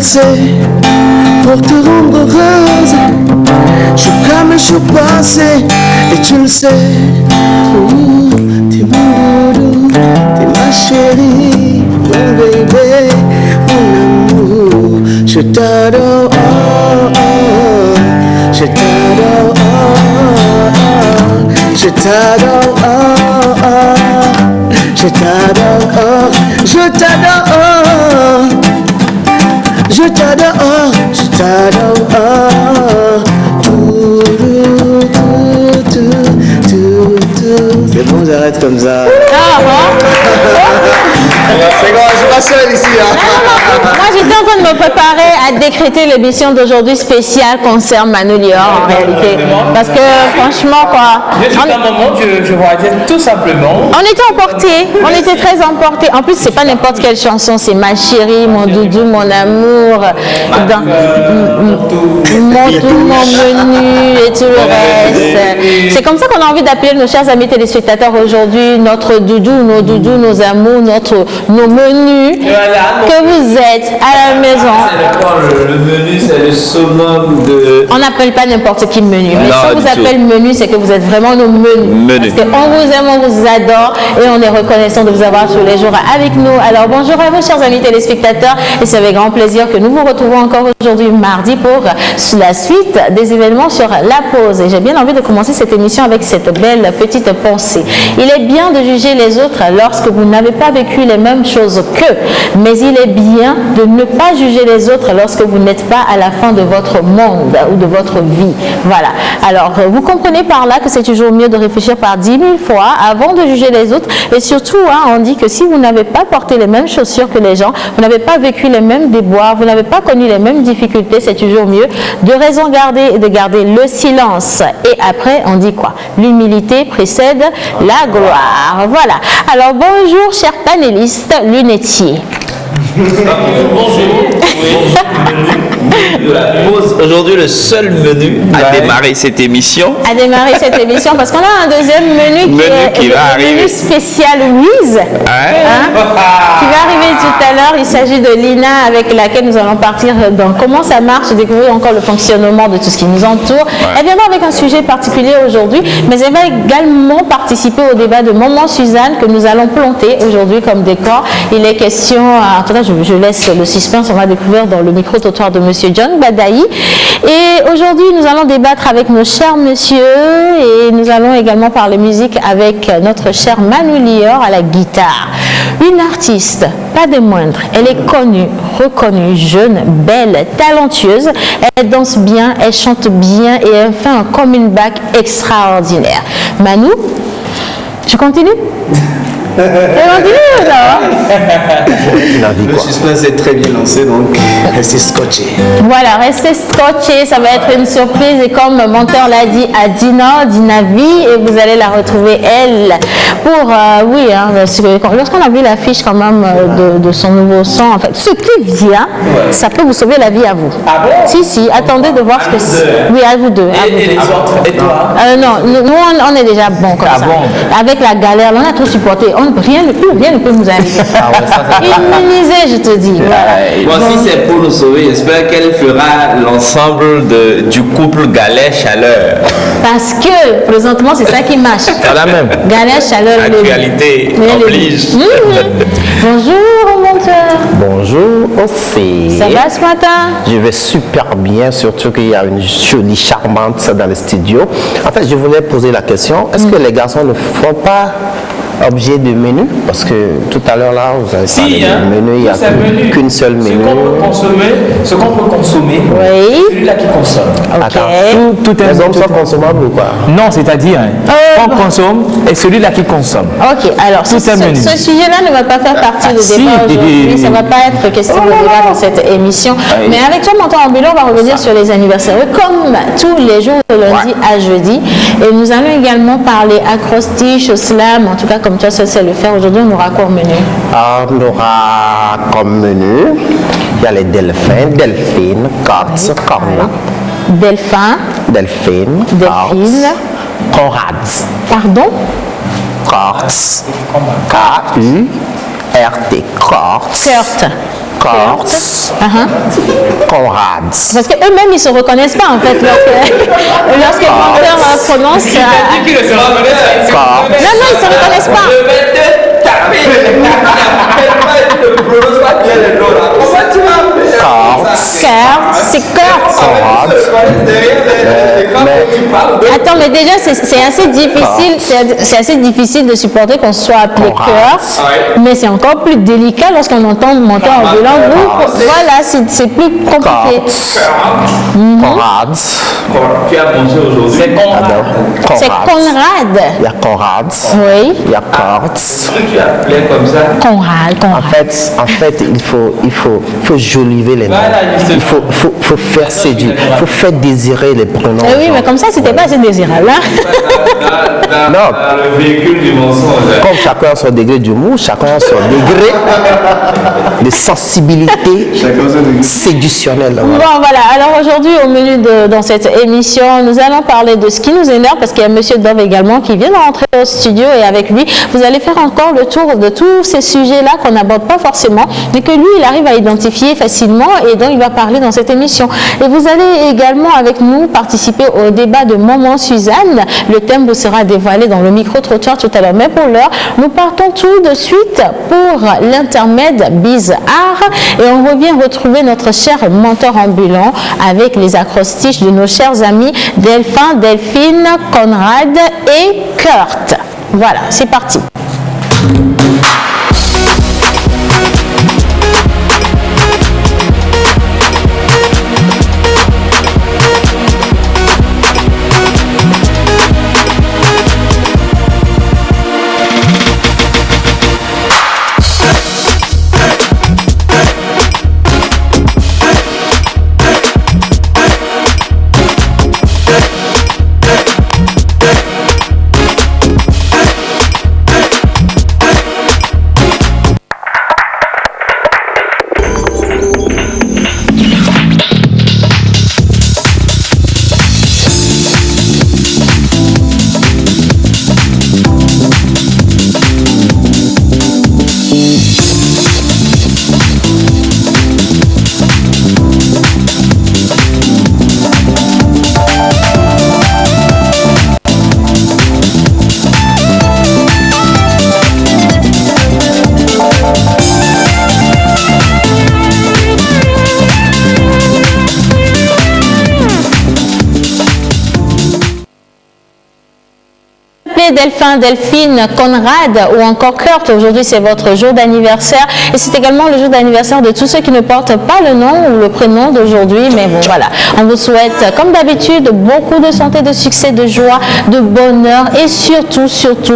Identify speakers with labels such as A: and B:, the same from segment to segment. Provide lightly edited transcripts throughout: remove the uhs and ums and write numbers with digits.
A: assez pour te rendre heureuse. Je suis comme je suis passé et tu le sais. T'es mon doudou, t'es ma chérie, mon bébé, mon amour. Je t'adore, oh, oh. Je t'adore, oh, oh. Je t'adore, oh, oh. Je t'adore, oh. Je t'adore, oh. Je t'adore, oh. Je t'adore, oh. C'est bon, j'arrête comme ça. C'est bon, je suis pas seul ici.
B: Moi, j'étais en train de me préparer à décréter l'émission d'aujourd'hui spéciale concert Manu Lior en réalité. Parce que franchement, quoi.
C: C'est un moment que je vois dire tout simplement.
B: On était emportés, on était très emportés. En plus, c'est pas n'importe quelle chanson, c'est Ma chérie, mon doudou, mon amour, mon tout, mon menu et tout le reste. C'est comme ça qu'on a envie d'appeler nos chers amis téléspectateurs aujourd'hui, notre doudou, nos doudous, nos amours, nos menus, que vous êtes à la maison.
D: Le menu, c'est le summum de...
B: On n'appelle pas n'importe qui menu, mais si on vous appelle menu, c'est que vous êtes vraiment nos menus. Parce qu'on vous aime, on vous adore et on est reconnaissant de vous avoir tous les jours avec nous. Alors bonjour à vous, chers amis téléspectateurs, et c'est avec grand plaisir que nous vous retrouvons encore aujourd'hui mardi pour la suite des événements sur la pause. Et j'ai bien envie de commencer cette émission avec cette belle petite pensée. Il est bien de juger les autres lorsque vous n'avez pas vécu les mêmes choses qu'eux, mais il est bien de ne pas juger les autres lorsque vous n'êtes pas à la fin de votre monde ou de votre vie. Voilà. Alors, vous comprenez par là que c'est toujours mieux de réfléchir par 10 000 fois avant de juger les autres. Et surtout, on dit que si vous n'avez pas porté les mêmes chaussures que les gens, vous n'avez pas vécu les mêmes déboires, vous n'avez pas connu les mêmes difficultés, c'est toujours mieux de raison garder et de garder le silence. Et après, on dit quoi? L'humilité précède la gloire. Voilà. Alors, bonjour, chers panélistes lunetiers.
D: Aujourd'hui, le seul menu à démarrer cette émission.
B: Parce qu'on a un deuxième menu qui va arriver. Menu spécial Louise. Qui va arriver tout à l'heure. Il s'agit de Lina avec laquelle nous allons partir dans comment ça marche, découvrir encore le fonctionnement de tout ce qui nous entoure. Elle viendra avec un sujet particulier aujourd'hui, mais elle va également participer au débat de Maman Suzanne que nous allons planter aujourd'hui comme décor. Il est question, en tout cas je laisse le suspense, on va découvrir dans le micro-trottoir de Monsieur John Badaï. Et aujourd'hui, nous allons débattre avec nos chers messieurs et nous allons également parler musique avec notre cher Manu Lior à la guitare. Une artiste, pas des moindres, elle est connue, reconnue, jeune, belle, talentueuse, elle danse bien, elle chante bien et elle fait un comeback extraordinaire. Manu, je continue?
A: Le suspense est très bien lancé, donc restez scotché.
B: Voilà, restez scotché, ça va être une surprise et comme mon monteur l'a dit à Dina V, et vous allez la retrouver elle pour, parce que lorsqu'on a vu l'affiche quand même de son nouveau son, en fait, ce qui vient, ça peut vous sauver la vie à vous.
C: Ah bon?
B: Si, attendez de voir ce que c'est. Oui, à vous deux.
C: Et les autres? Et toi?
B: Non, nous on est déjà bon comme ça. Bon. Avec la galère, on a tout supporté. Rien ne peut nous arriver. Immunisé, je te dis.
D: Voilà. Bon, si c'est pour nous sauver, j'espère qu'elle fera l'ensemble du couple Galère-Chaleur.
B: Parce que, présentement, c'est ça qui marche.
D: Quand même.
B: Galère-Chaleur.
D: L'actualité oblige.
B: Bonjour, monteur.
E: Bonjour, aussi.
B: Ça va ce matin?
E: Je vais super bien, surtout qu'il y a une jolie charmante dans le studio. En fait, je voulais poser la question, est-ce que les garçons ne font pas objet de menu? Parce que tout à l'heure, là, vous avez parlé de menu, il n'y a qu'une seule menu.
C: Ce qu'on peut consommer, celui-là qui consomme.
E: Tout les hommes sont consommables ou quoi?
C: Non, c'est-à-dire, on consomme et celui-là qui consomme.
B: Ok, alors ce sujet-là ne va pas faire partie du débat aujourd'hui, ça ne va pas être question de débat dans cette émission. Mais avec toi, mon temps ambulant, on va revenir sur les anniversaires. Comme tous les jours de lundi à jeudi. Et nous allons également parler acrostiche, slam, en tout cas comme toi, ça c'est le faire. Aujourd'hui, on aura quoi au menu?
E: On aura comme menu, il y a les delphins, delphines, cordes, cornes. Delphine, Conrad.
B: Pardon?
E: Cords. K-U-R-T. Cords.
B: Kurt.
E: Corts, Conrad.
B: Parce qu'eux-mêmes, ils ne se reconnaissent pas, en fait, lorsque le menteur prononce...
D: Il a dit qu'il ne se reconnaît pas.
B: Non, ils ne se reconnaissent pas.
D: Je vais te taper. Il ne prononce pas bien les noms là. Comment tu vas appeler ça?
B: C'est Corts. Attends, mais déjà, c'est assez difficile. C'est assez difficile de supporter qu'on soit appelé Corts. Mais c'est encore plus délicat lorsqu'on entend menteur ambulant. Voilà, c'est plus compliqué.
E: Conrad.
D: Tu as mangé aujourd'hui.
B: C'est Conrad.
E: Il y a Conrad.
B: Oui.
E: Il y a Corts.
D: Tu as appelé comme ça.
B: Conrad.
E: En fait, il faut joliver les noms. Il faut faire séduire. Il faut faire désirer les prénoms.
B: Oui, mais comme ça, c'était pas assez désirable.
D: Dans le véhicule du mensonge.
E: Comme chacun a son degré d'humour, chacun a son degré de sensibilité séductionnelle.
B: Bon, voilà. Alors aujourd'hui, au menu dans cette émission, nous allons parler de ce qui nous énerve, parce qu'il y a M. Dove également qui vient de rentrer au studio, et avec lui, vous allez faire encore le tour de tous ces sujets-là qu'on n'aborde pas forcément, mais que lui, il arrive à identifier facilement et dont il va parler dans cette émission. Et vous allez également avec nous participer au débat de Maman Suzanne. Le thème vous sera dévoilé dans le micro-trottoir tout à l'heure. Mais pour l'heure, nous partons tout de suite pour l'intermède bizarre et on revient retrouver notre cher menteur ambulant avec les acrostiches de nos chers amis Delphin, Delphine, Conrad et Kurt. Voilà, c'est parti. Delphin, Delphine, Conrad ou encore Kurt. Aujourd'hui, c'est votre jour d'anniversaire et c'est également le jour d'anniversaire de tous ceux qui ne portent pas le nom ou le prénom d'aujourd'hui. Mais bon, voilà. On vous souhaite, comme d'habitude, beaucoup de santé, de succès, de joie, de bonheur et surtout,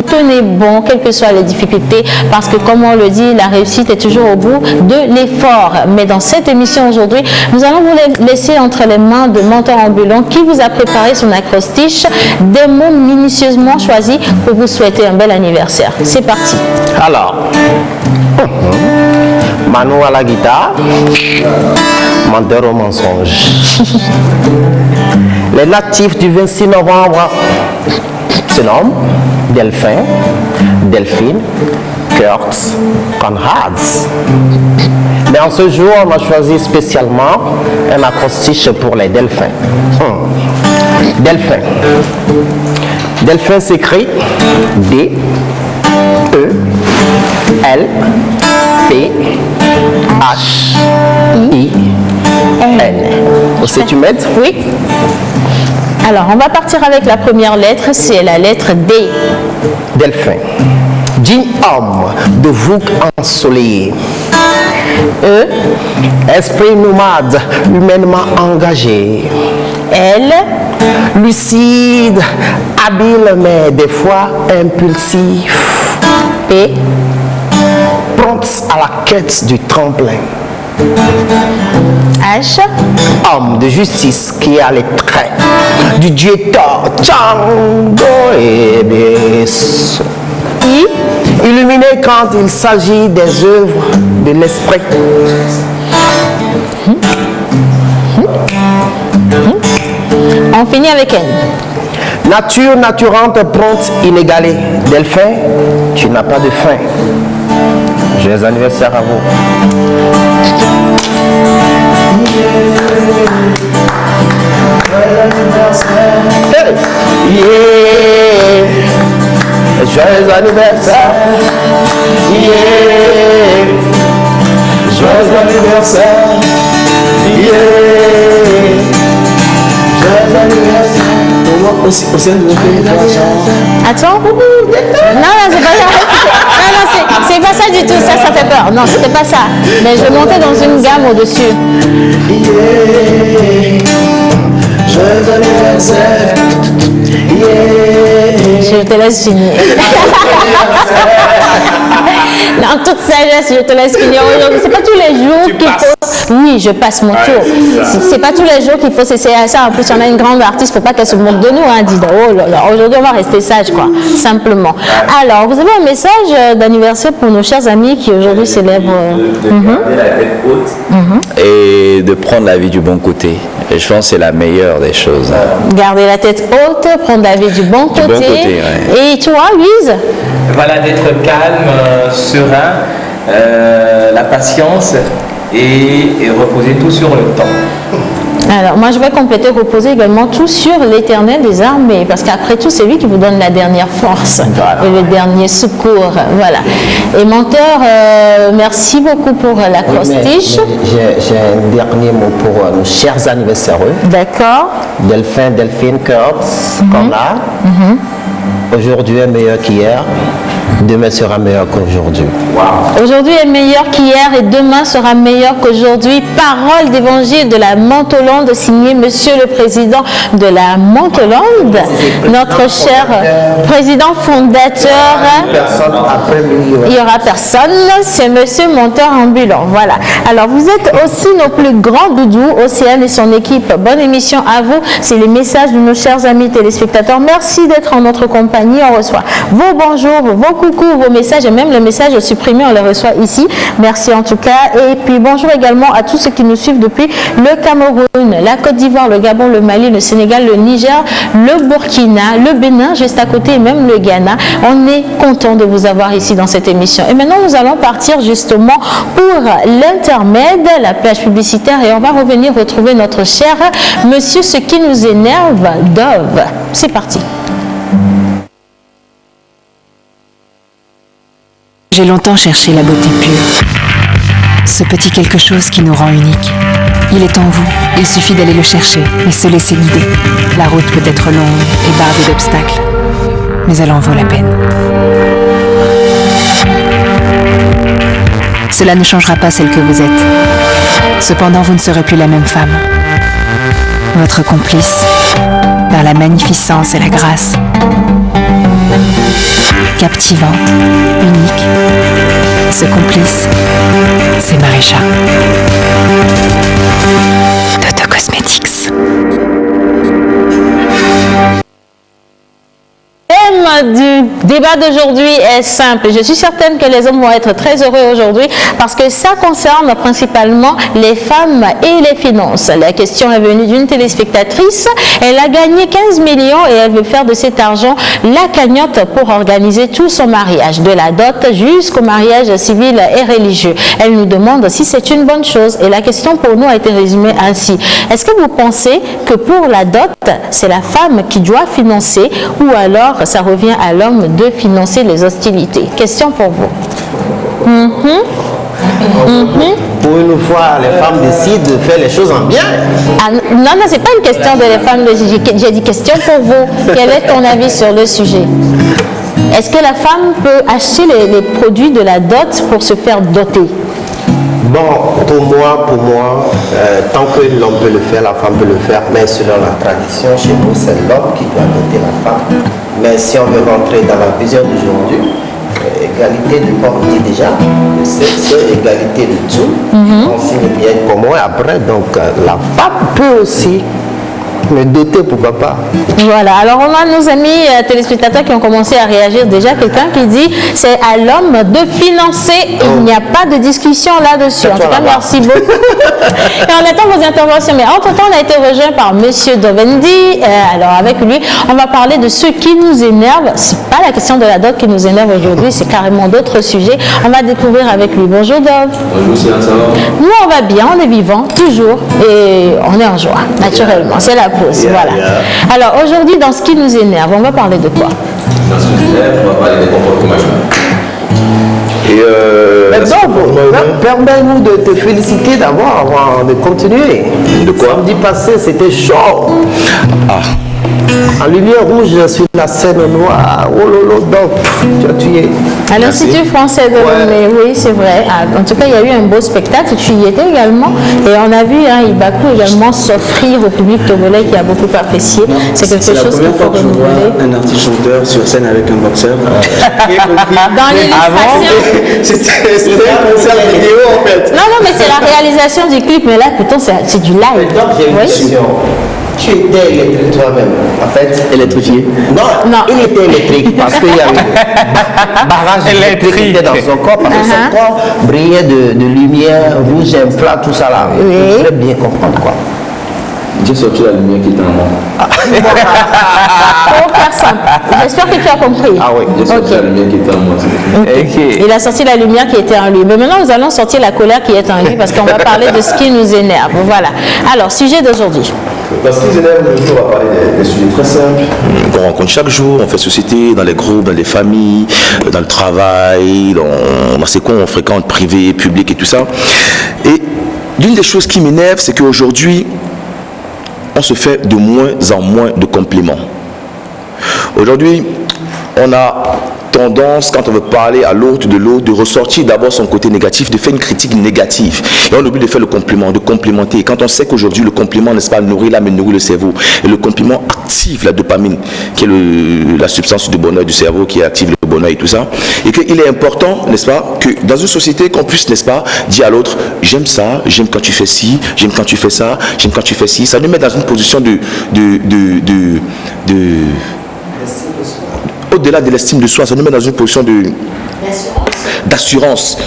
B: tenez bon, quelles que soient les difficultés, parce que, comme on le dit, la réussite est toujours au bout de l'effort. Mais dans cette émission aujourd'hui, nous allons vous laisser entre les mains de Menteur Ambulant qui vous a préparé son acrostiche, des mots minutieusement choisis pour vous souhaiter un bel anniversaire. C'est parti.
E: Alors, Manu à la guitare, menteur au mensonge. Les natifs du 26 novembre se nomment Delphin, Delphine, Kurt, Conrad. Mais en ce jour, on a choisi spécialement un acrostiche pour les Delphins. Delphin. Delphin s'écrit D, E, L, P, H, I, N. Vous savez, tu m'aides?
B: Oui. Alors, on va partir avec la première lettre, c'est la lettre D.
E: Delphin. Digne homme de voûte ensoleillée.
B: E.
E: Esprit nomade, humainement engagé.
B: L.
E: Lucide, habile mais des fois impulsif.
B: P.
E: Prompt à la quête du tremplin.
B: H.
E: Homme de justice qui a les traits du dieu Thor, Django et Besso.
B: I.
E: Illuminé quand il s'agit des œuvres de l'esprit.
B: On finit avec N.
E: Nature naturante, prompte, inégalée. Delphin, tu n'as pas de fin. Joyeux anniversaire à vous.
A: Yeah.
E: Joyeux anniversaire.
A: Yeah. Joyeux anniversaire. Yeah. Joyeux anniversaire. Comment aussi de
B: Attends. Non, c'est pas ça. Non, c'est pas ça du tout. Ça fait peur. Non, c'était pas ça. Mais je montais dans une gamme au-dessus.
A: Yeah. Joyeux anniversaire. Yeah.
B: Je te laisse finir. En toute sagesse, je te laisse finir aujourd'hui. C'est pas tous les jours qu'il faut. Oui, je passe mon tour. C'est pas tous les jours qu'il faut s'essayer à ça. En plus, on a une grande artiste, faut pas qu'elle se moque de nous. Hein, dit, oh là là, aujourd'hui, on va rester sage, quoi. Simplement. Alors, vous avez un message d'anniversaire pour nos chers amis qui aujourd'hui célèbrent.
D: De garder la tête haute et de prendre la vie du bon côté. Et je pense que c'est la meilleure des choses.
B: Garder la tête haute, prendre la vie du bon côté.
D: Ouais.
B: Et toi, Louise?
C: Voilà, d'être calme, serein, la patience et reposer tout sur le temps.
B: Alors, moi, je vais compléter, reposer également tout sur l'Éternel des armées, parce qu'après tout, c'est lui qui vous donne la dernière force et le dernier secours. Voilà. Et menteur, merci beaucoup pour l'acrostiche.
E: J'ai un dernier mot pour nos chers anniversaires.
B: D'accord.
E: Delphine Kurtz, comme là. Aujourd'hui est meilleur qu'hier. Demain sera meilleur qu'aujourd'hui.
B: Wow. Aujourd'hui est meilleur qu'hier et demain sera meilleur qu'aujourd'hui. Parole d'évangile de la Mentolande signée Monsieur le Président de la Mentolande, notre cher président fondateur. Il n'y aura personne, c'est Monsieur Monteur Ambulant. Voilà. Alors vous êtes aussi nos plus grands doudous, Océane et son équipe. Bonne émission à vous. C'est les messages de nos chers amis téléspectateurs. Merci d'être en notre compagnie. On reçoit vos bonjours, vos coucou, vos messages et même les messages supprimés, on les reçoit ici. Merci en tout cas. Et puis bonjour également à tous ceux qui nous suivent depuis le Cameroun, la Côte d'Ivoire, le Gabon, le Mali, le Sénégal, le Niger, le Burkina, le Bénin, juste à côté et même le Ghana. On est content de vous avoir ici dans cette émission. Et maintenant, nous allons partir justement pour l'intermède, la plage publicitaire et on va revenir retrouver notre cher monsieur Ce qui nous énerve, Dove. C'est parti.
F: J'ai longtemps cherché la beauté pure, ce petit quelque chose qui nous rend unique. Il est en vous, il suffit d'aller le chercher et se laisser guider. La route peut être longue et bardée d'obstacles, mais elle en vaut la peine. Cela ne changera pas celle que vous êtes. Cependant, vous ne serez plus la même femme. Votre complice, vers la magnificence et la grâce. Captivante, unique. Ce complice, c'est Marécha. Dodo Cosmetics.
B: Le thème du débat d'aujourd'hui est simple. Je suis certaine que les hommes vont être très heureux aujourd'hui parce que ça concerne principalement les femmes et les finances. La question est venue d'une téléspectatrice. Elle a gagné 15 millions et elle veut faire de cet argent la cagnotte pour organiser tout son mariage, de la dot jusqu'au mariage civil et religieux. Elle nous demande si c'est une bonne chose et la question pour nous a été résumée ainsi. Est-ce que vous pensez que pour la dot, c'est la femme qui doit financer ou alors ça revient à l'homme de financer les hostilités? Question pour vous.
E: Pour une fois, les femmes décident de faire les choses en bien.
B: Ah, non, c'est pas une question de les femmes. J'ai dit question pour vous. Quel est ton avis sur le sujet? Est-ce que la femme peut acheter les produits de la dot pour se faire doter?
E: Bon, pour moi, tant que l'homme peut le faire, la femme peut le faire, mais selon la tradition, chez nous, c'est l'homme qui doit doter la femme. Mais si on veut rentrer dans la vision d'aujourd'hui, égalité de corps dit déjà, le sexe, égalité de tout, on signe bien pour moi. Après, donc, la femme peut aussi me doter, pourquoi pas.
B: Voilà, alors on a nos amis téléspectateurs qui ont commencé à réagir déjà. Quelqu'un qui dit c'est à l'homme de financer, il n'y a pas de discussion là-dessus. En tout cas, merci beaucoup. Et on attend vos interventions. Mais entre-temps, on a été rejoint par Monsieur Dovendi. Alors avec lui, on va parler de ce qui nous énerve. C'est pas la question de la dot qui nous énerve aujourd'hui, c'est carrément d'autres sujets. On va découvrir avec lui. Bonjour Dove.
D: Bonjour, ça va?
B: Nous, on va bien, on est vivant, toujours. Et on est en joie, naturellement. C'est la pause, voilà. Alors aujourd'hui, dans ce qui nous énerve, on va parler de quoi?
D: Dans ce qui nous énerve, on va parler des comportements humains.
E: Permets-nous de te féliciter d'abord avant de continuer.
D: De quoi?
E: Samedi passé, c'était chaud. En lumière rouge sur la scène noire. Oh lolo, donc, tu as tué.
B: À l'Institut français de Lomé, oui, c'est vrai. En tout cas, il y a eu un beau spectacle. Tu y étais également. Et on a vu Ibakou également s'offrir au public togolais qui a beaucoup apprécié. C'est quelque chose qu'il faut renouveler.
A: Un artiste chanteur sur scène avec un boxeur.
B: Dans l'illustration.
A: C'était un concert vidéo en fait.
B: Non, mais c'est la réalisation du clip. Mais là, plutôt, c'est du live. Oui.
E: Tu étais électrique toi-même, en fait.
A: Électrifié.
E: Non, il était électrique parce qu'il y a eu barrage électrique qui était dans son corps parce que son corps brillait de lumière rouge, inflat, tout ça là. Je voulais bien comprendre quoi.
D: J'ai sorti la lumière qui était en moi.
B: Pour faire simple. J'espère que tu as compris.
E: Ah oui,
D: J'ai sorti la lumière qui était en moi.
B: Il a sorti la lumière qui était en lui. Mais maintenant, nous allons sortir la colère qui est en lui parce qu'on va parler de ce qui nous énerve. Voilà. Alors, sujet d'aujourd'hui.
G: Parce qu'ils énervent, on va parler des sujets très simples qu'on rencontre chaque jour, on fait société, dans les groupes, dans les familles, dans le travail, dans ces coins on fréquente, privé, public et tout ça. Et l'une des choses qui m'énerve, c'est qu'aujourd'hui, on se fait de moins en moins de compliments. Aujourd'hui, on a tendance, quand on veut parler à l'autre de ressortir d'abord son côté négatif, de faire une critique négative. Et on oublie de faire le compliment, de complimenter. Et quand on sait qu'aujourd'hui, le compliment, n'est-ce pas, nourrit l'âme et nourrit le cerveau. Et le compliment active la dopamine, qui est la substance du bonheur du cerveau, qui active le bonheur et tout ça. Et qu'il est important, n'est-ce pas, que dans une société, qu'on puisse, n'est-ce pas, dire à l'autre, j'aime ça, j'aime quand tu fais ci, j'aime quand tu fais ça, j'aime quand tu fais ci. Ça nous met dans une position au-delà de l'estime de soi, ça nous met dans une position d'assurance,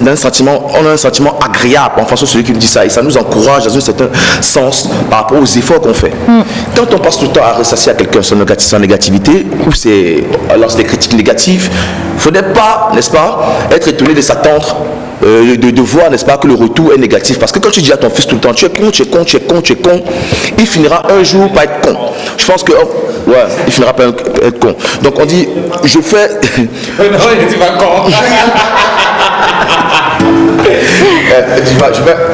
G: d'un sentiment, on a un sentiment agréable en face de celui qui nous dit ça et ça nous encourage dans un certain sens par rapport aux efforts qu'on fait. Quand on passe tout le temps à ressasser à quelqu'un son négativité ou lance des critiques négatives, il ne faudrait pas, n'est-ce pas, être étonné de s'attendre de voir, n'est-ce pas, que le retour est négatif. Parce que quand tu dis à ton fils tout le temps, tu es con, tu es con, tu es con, tu es con, il finira un jour par être con. Je pense que, il finira par être con. Donc on dit, je fais...
C: Non, il dit pas con.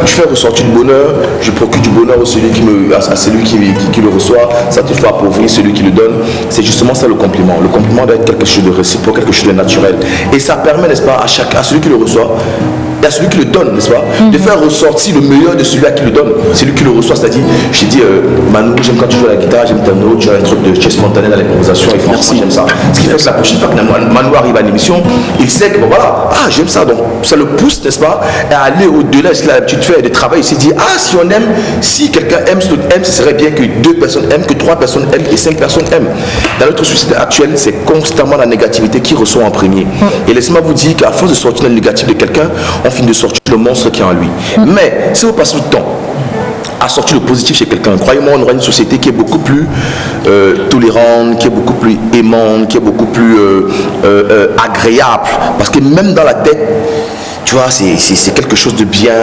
G: Je fais ressortir du bonheur, je procure du bonheur à celui qui le reçoit, ça te fait appauvrir celui qui le donne. C'est justement ça le compliment. Le compliment doit être quelque chose de réciproque, quelque chose de naturel. Et ça permet, n'est-ce pas, à celui qui le reçoit et à celui qui le donne, n'est-ce pas, de faire ressortir le meilleur de celui à qui le donne, celui qui le reçoit. C'est-à-dire, je dis, Manu, j'aime quand tu joues à la guitare, j'aime ta note, tu as un truc de tu es spontané dans les conversations, et franchement, j'aime ça. Ce qui fait que la prochaine fois que Manu arrive à l'émission, il sait que, bon, voilà, j'aime ça. Donc, ça le pousse, n'est-ce pas, à aller au-delà de ce qu'il a l'habitude de faire, de travailler. Il s'est dit, si on aime, si quelqu'un aime, si l'autre aime, ce serait bien que 2 personnes aiment, que 3 personnes aiment et 5 personnes aiment. Dans notre société actuelle, c'est constamment la négativité qui ressort en premier. Et laissez-moi vous dire qu'à force de sortir le négatif de quelqu'un, on finit de sortir le monstre qui est en lui. Mais si vous passez le temps à sortir le positif chez quelqu'un, croyez-moi, on aura une société qui est beaucoup plus tolérante, qui est beaucoup plus aimante, qui est beaucoup plus agréable. Parce que même dans la tête, tu vois, c'est quelque chose de bien.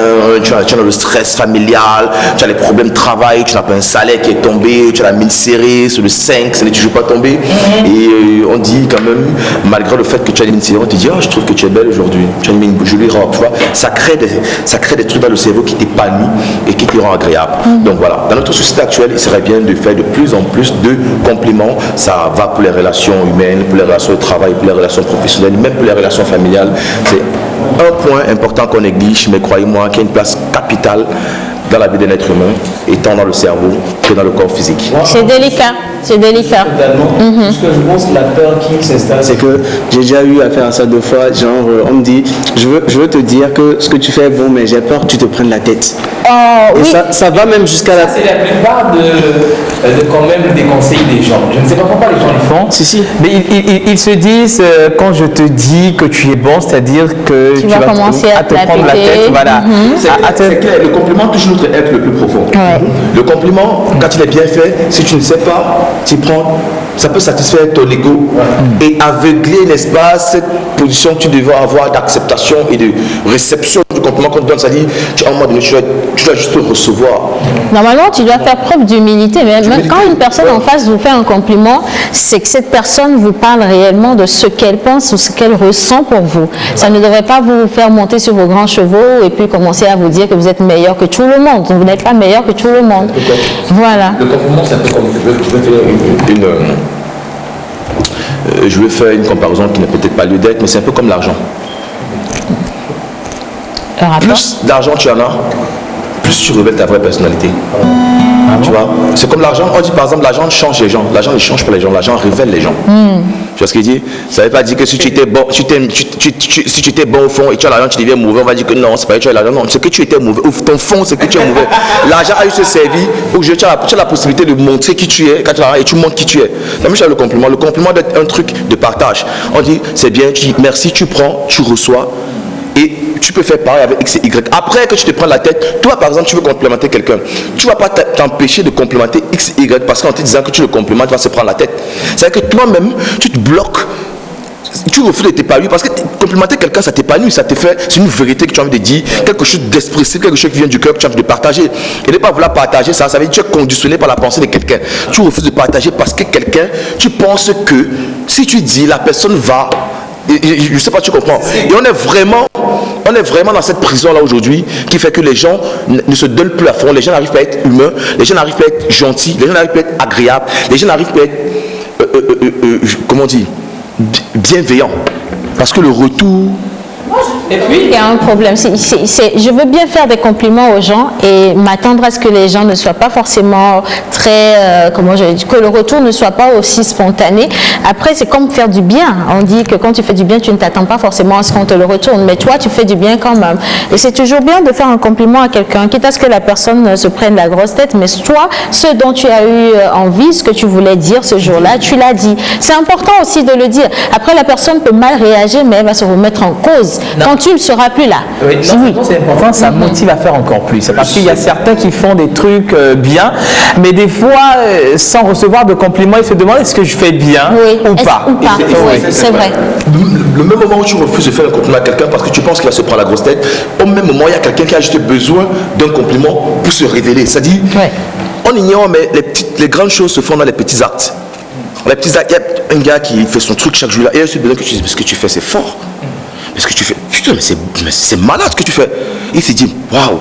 G: Tu as le stress familial, tu as les problèmes de travail, tu n'as pas un salaire qui est tombé, tu as la mine serrée sur le 5, ça n'est toujours pas tombé. Et on dit quand même, malgré le fait que tu as une mine serrée, on te dit, je trouve que tu es belle aujourd'hui, tu as une jolie robe, tu vois. Ça crée des trucs dans le cerveau qui t'épanouissent et qui te rend agréable. Donc voilà, dans notre société actuelle, il serait bien de faire de plus en plus de compliments. Ça va pour les relations humaines, pour les relations de travail, pour les relations professionnelles, même pour les relations familiales. C'est un point important qu'on néglige, mais croyez-moi qu'il y a une place capitale dans la vie d'un être humain, étant dans le cerveau que dans le corps physique.
B: C'est délicat, c'est délicat.
A: Totalement. Ce que je pense que la peur qui s'installe, c'est que j'ai déjà eu à faire ça 2 fois. Genre, on me dit, je veux te dire que ce que tu fais est bon, mais j'ai peur que tu te prennes la tête.
B: Oh,
A: Et
B: oui.
A: ça va même jusqu'à la...
C: C'est la plupart de quand même des conseils des gens. Je ne sais pas pourquoi les gens le font.
A: Si.
C: Mais ils se disent, quand je te dis que tu es bon, c'est-à-dire que
B: Tu vas commencer à
C: te
B: te la
C: prendre la
B: péter.
C: tête. Voilà.
G: C'est clair, le compliment touche notre être le plus profond.
B: Ouais.
G: Le compliment, quand il est bien fait, si tu ne sais pas, tu prends, ça peut satisfaire ton ego et aveugler, n'est-ce pas, cette position que tu devais avoir d'acceptation et de réception du compliment qu'on te donne. C'est-à-dire, à un moment donné, tu dois juste recevoir.
B: Normalement, tu dois faire preuve d'humilité. Mais même quand une personne en face vous fait un compliment, c'est que cette personne vous parle réellement de ce qu'elle pense ou ce qu'elle ressent pour vous. Ça ne devrait pas vous faire monter sur vos grands chevaux et puis commencer à vous dire que vous êtes meilleur que tout le monde. Vous n'êtes pas meilleur que tout le monde. Voilà.
G: Le compliment, c'est un peu comme je vais faire une comparaison qui n'a peut-être pas lieu d'être, mais c'est un peu comme l'argent.
B: Un rapport?
G: Plus d'argent tu en as, plus tu révèles ta vraie personnalité. Tu vois, c'est comme l'argent. On dit par exemple, l'argent change les gens. L'argent ne change pas les gens. L'argent révèle les gens. Tu vois ce qu'il dit? Ça ne veut pas dire que si tu étais bon, si tu étais bon au fond et tu as l'argent, tu deviens mauvais. On va dire que non, c'est pas que tu as l'argent. Non, c'est que tu étais mauvais. Ton fond, c'est que tu es mauvais. L'argent a eu ce service où tu as la possibilité de montrer qui tu es quand tu as l'argent et tu montres qui tu es. La même chose avec le compliment. Le compliment doit être un truc de partage. On dit c'est bien, tu dis merci, tu prends, tu reçois. Et tu peux faire pareil avec X et Y. Après que tu te prends la tête, toi par exemple, tu veux complimenter quelqu'un. Tu ne vas pas t'empêcher de complimenter X et Y parce qu'en te disant que tu le complimentes, tu vas se prendre la tête. C'est-à-dire que toi-même, tu te bloques. Tu refuses de t'épanouir parce que complimenter quelqu'un, ça t'épanouit, ça te fait, c'est une vérité que tu as envie de dire, quelque chose d'expressif, quelque chose qui vient du cœur que tu as envie de partager. Et ne pas vouloir partager ça, ça veut dire que tu es conditionné par la pensée de quelqu'un. Tu refuses de partager parce que quelqu'un, tu penses que si tu dis, la personne va. Je ne sais pas, tu comprends. Et on est vraiment dans cette prison-là aujourd'hui qui fait que les gens ne se donnent plus à fond. Les gens n'arrivent pas à être humains, les gens n'arrivent pas à être gentils, les gens n'arrivent pas à être agréables, les gens n'arrivent pas à être, comment on dit, bienveillants. Parce que le retour...
B: Et puis, il y a un problème. Je veux bien faire des compliments aux gens et m'attendre à ce que les gens ne soient pas forcément très, que le retour ne soit pas aussi spontané. Après, c'est comme faire du bien. On dit que quand tu fais du bien, tu ne t'attends pas forcément à ce qu'on te le retourne. Mais toi, tu fais du bien quand même. Et c'est toujours bien de faire un compliment à quelqu'un, quitte à ce que la personne se prenne la grosse tête. Mais toi, ce dont tu as eu envie, ce que tu voulais dire ce jour-là, tu l'as dit. C'est important aussi de le dire. Après, la personne peut mal réagir, mais elle va se remettre en cause.
C: Non.
B: Quand tu ne seras plus là.
C: Oui, non, c'est important, ça motive à faire encore plus. C'est parce qu'il y a certains qui font des trucs bien, mais des fois, sans recevoir de compliments, ils se demandent est-ce que je fais bien ou pas.
B: Oui, c'est vrai.
G: Le même moment où tu refuses de faire un compliment à quelqu'un parce que tu penses qu'il va se prendre la grosse tête, au même moment, il y a quelqu'un qui a juste besoin d'un compliment pour se révéler. C'est-à-dire, on ignore, mais les grandes choses se font dans les petits actes. Les petits actes, il y a un gars qui fait son truc chaque jour là, et il a juste besoin que tu dises ce que tu fais, c'est fort. Parce que tu fais, putain, mais c'est malade ce que tu fais. Il s'est dit, waouh,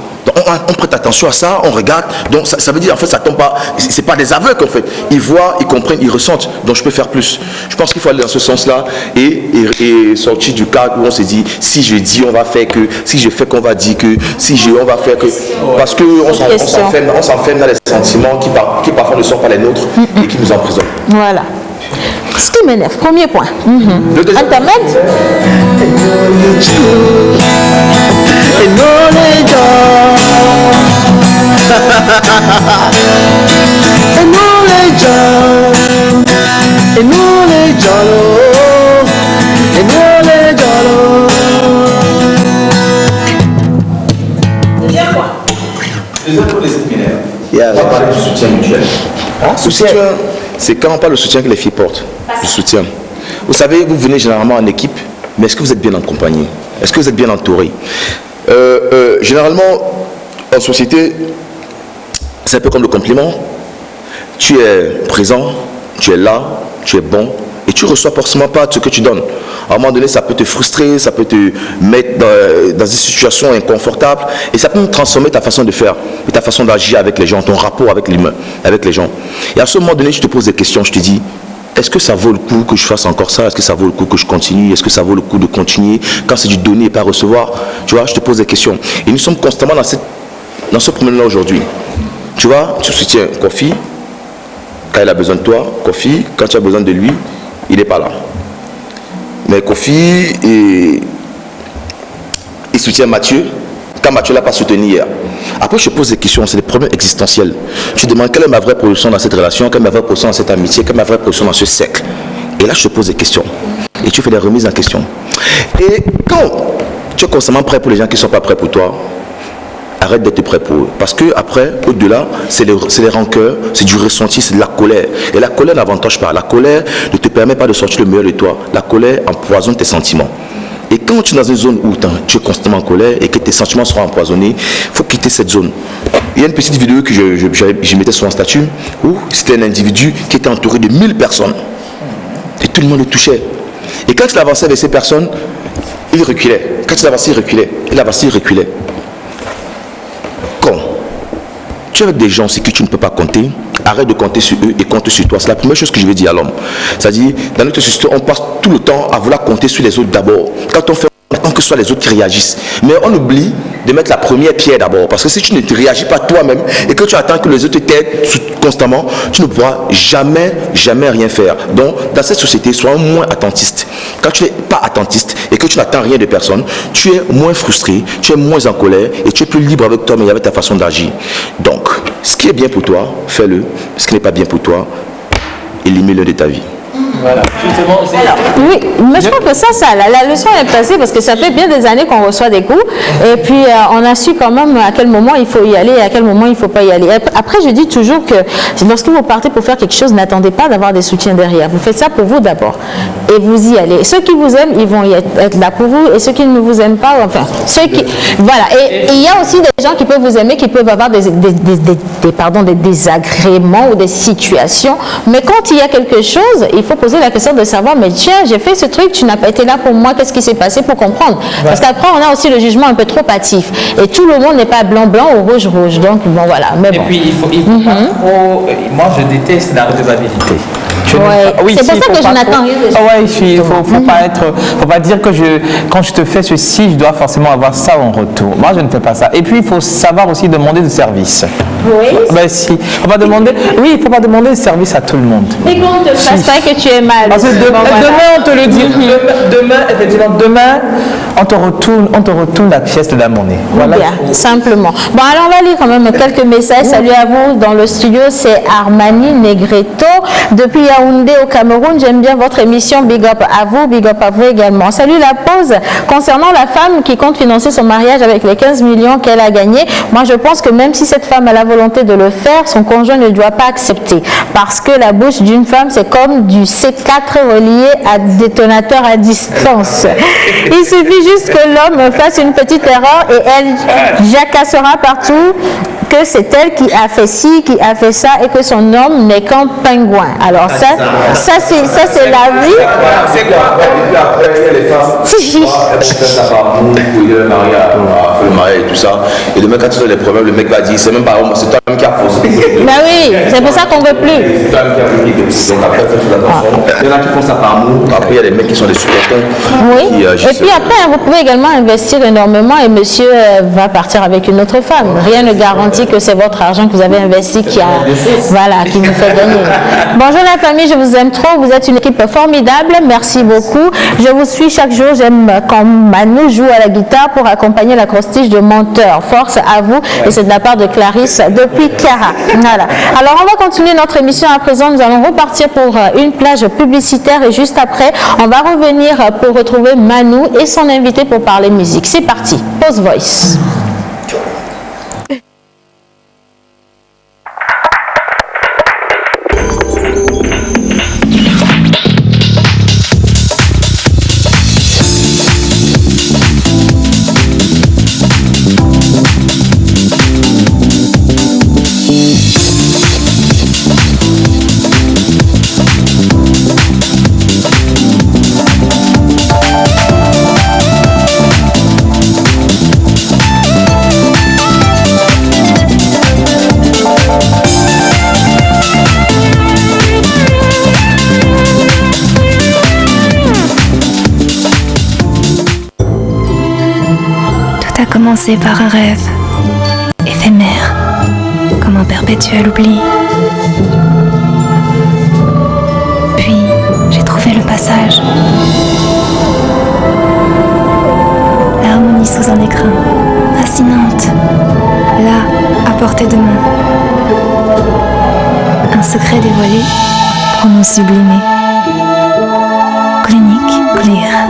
G: on prête attention à ça, on regarde. Donc ça veut dire, en fait, ça tombe pas, c'est pas des aveugles en fait. Ils voient, ils comprennent, ils ressentent. Donc je peux faire plus. Je pense qu'il faut aller dans ce sens-là et sortir du cadre où on se dit, si je dis, on va faire que, si je fais qu'on va dire que, si on va faire que. Parce qu'on s'enferme dans les sentiments qui parfois ne sont pas les nôtres et qui nous emprisonnent.
B: Voilà. Ce qui m'énerve, premier point.
G: Le deuxième point. On va parler du soutien mutuel. Soutien, c'est quand on parle de soutien que les filles portent. Du soutien. Vous savez, vous venez généralement en équipe, mais est-ce que vous êtes bien accompagné? Est-ce que vous êtes bien entouré? Généralement, en société, c'est un peu comme le compliment. Tu es présent, tu es là, tu es bon, et tu ne reçois forcément pas ce que tu donnes. À un moment donné, ça peut te frustrer, ça peut te mettre dans une situation inconfortable, et ça peut transformer ta façon de faire, et ta façon d'agir avec les gens, ton rapport avec l'humain, avec les gens. Et à ce moment donné, je te pose des questions, je te dis, est-ce que ça vaut le coup que je fasse encore ça? Est-ce que ça vaut le coup que je continue? Est-ce que ça vaut le coup de continuer quand c'est du donner et pas recevoir? Tu vois, je te pose des questions. Et nous sommes constamment dans cette dans ce problème-là aujourd'hui, tu vois, tu soutiens Kofi quand il a besoin de toi. Kofi, quand tu as besoin de lui, il n'est pas là. Mais Kofi, il soutient Mathieu quand Mathieu ne l'a pas soutenu hier. Après, je pose des questions, c'est des problèmes existentiels. Tu demandes quelle est ma vraie position dans cette relation, quelle est ma vraie position dans cette amitié, quelle est ma vraie position dans ce cercle. Et là, je te pose des questions. Et tu fais des remises en question. Et quand tu es constamment prêt pour les gens qui ne sont pas prêts pour toi, arrête d'être prêt pour eux. Parce que après, au-delà, c'est les rancœurs, c'est du ressenti, c'est de la colère. Et la colère n'avantage pas. La colère ne te permet pas de sortir le meilleur de toi. La colère empoisonne tes sentiments. Et quand tu es dans une zone où tu es constamment en colère et que tes sentiments seront empoisonnés, il faut quitter cette zone. Il y a une petite vidéo que je mettais sur un statut où c'était un individu qui était entouré de 1000 personnes. Et tout le monde le touchait. Et quand il avançait avec ces personnes, il reculait. Quand il avançait, il reculait. Il avançait, il reculait. Quand tu es avec des gens sur qui tu ne peux pas compter, arrête de compter sur eux et compte sur toi. C'est la première chose que je vais dire à l'homme. C'est-à-dire, dans notre société, on passe tout le temps à vouloir compter sur les autres d'abord. Quand on fait, on attend que ce soit les autres qui réagissent. Mais on oublie de mettre la première pierre d'abord. Parce que si tu ne te réagis pas toi-même et que tu attends que les autres t'aident constamment, tu ne pourras jamais rien faire. Donc, dans cette société, sois moins attentiste. Quand tu n'es pas attentiste et que tu n'attends rien de personne, tu es moins frustré, tu es moins en colère et tu es plus libre avec toi-même et avec ta façon d'agir. Donc, ce qui est bien pour toi, fais-le. Ce qui n'est pas bien pour toi, élimine-le de ta vie.
C: Voilà, justement.
B: Alors, oui, mais je crois que ça, la leçon est passée parce que ça fait bien des années qu'on reçoit des coups et puis on a su quand même à quel moment il faut y aller et à quel moment il ne faut pas y aller. Après, je dis toujours que lorsque vous partez pour faire quelque chose, n'attendez pas d'avoir des soutiens derrière. Vous faites ça pour vous d'abord et vous y allez. Ceux qui vous aiment, ils vont y être là pour vous et ceux qui ne vous aiment pas, enfin, ceux qui... Voilà. Et il y a aussi des gens qui peuvent vous aimer, qui peuvent avoir des désagréments ou des situations, mais quand il y a quelque chose, il faut poser la question de savoir, mais tiens, j'ai fait ce truc, tu n'as pas été là pour moi, qu'est-ce qui s'est passé pour comprendre? Parce qu'après, on a aussi le jugement un peu trop hâtif. Et tout le monde n'est pas blanc-blanc ou rouge-rouge. Donc, bon, voilà. Mais bon.
C: Et puis, il faut pas trop... Moi, je déteste la redevabilité.
B: Oui, c'est pour ça que je n'attends rien de ça.
C: Il ne faut pas dire que quand je te fais ceci, je dois forcément avoir ça en retour. Moi, je ne fais pas ça. Et puis, il faut savoir aussi demander de service.
B: Oui.
C: Ben, si. Il ne faut pas demander de service à tout le monde.
B: Et qu'on ne te fasse pas que tu es mal.
C: Parce que demain, on te le dit. Demain, on te retourne la pièce de la monnaie. Voilà.
B: Bien, simplement. Bon, alors on va lire quand même quelques messages. Salut à vous dans le studio, c'est Armani Negretto. Depuis Yaoundé au Cameroun, j'aime bien votre émission. Big up à vous également. Salut la pause. Concernant la femme qui compte financer son mariage avec les 15 millions qu'elle a gagnés, moi je pense que même si cette femme a la volonté de le faire, son conjoint ne doit pas accepter. Parce que la bouche d'une femme, c'est comme du C4 relié à détonateur à distance. Il suffit juste que l'homme fasse une petite erreur et elle jacassera partout que c'est elle qui a fait ci, qui a fait ça et que son homme n'est qu'un pingouin. Alors ça c'est la vie.
G: C'est quoi? Après, il y a les femmes. Elles font ça par amour, pour le mariage et tout ça. Et le mec, quand tu as des problèmes, le mec va dire, c'est même pas c'est toi-même qui a forcé.
B: Ben oui, c'est pour ça qu'on ne veut plus.
G: C'est toi-même qui a fait. Donc après, faites attention. Il y en a qui font ça par amour. Après, il y a des mecs qui sont des supporters.
B: Oui. Et puis après, vous pouvez également investir énormément et monsieur va partir avec une autre femme. Rien ne garantit que c'est votre argent que vous avez investi qui vous fait gagner. Bonjour la famille, je vous aime trop. Vous êtes une équipe formidable. Merci beaucoup. Je vous suis chaque jour. J'aime quand Manu joue à la guitare pour accompagner l'acrostiche de Menteur. Force à vous. Et c'est de la part de Clarisse depuis Clara. Voilà. Alors on va continuer notre émission à présent. Nous allons repartir pour une plage publicitaire et juste après, on va revenir pour retrouver Manu et son invité pour parler musique. C'est parti. Pause Voice.
F: Commencé par un rêve éphémère.
H: réduit à l'oubli. Puis, j'ai trouvé le passage. L'harmonie sous un écrin, fascinante. Là, à portée de main. Un secret dévoilé, pronom sublimé. Clinique, clear.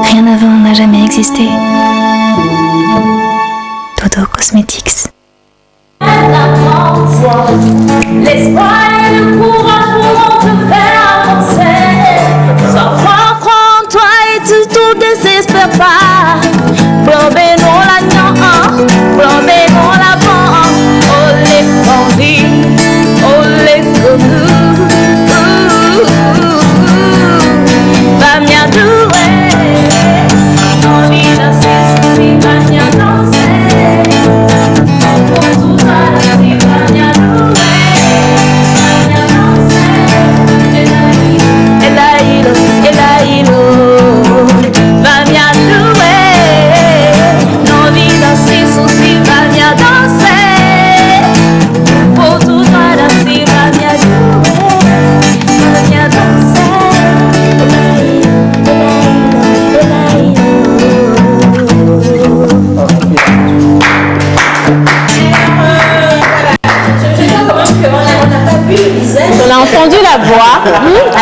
H: Rien avant n'a jamais existé. Dodo Cosmetics.
I: L'espoir et le courage pourront te faire avancer. Sois fort, crois en toi et tu tout désespères pas. Plomber non la nuit, plomber non la vent. Oh les bandits, oh les connus. Va m'y douer, on vit dans ses soucis, va m'y danser.
B: On a entendu la voix.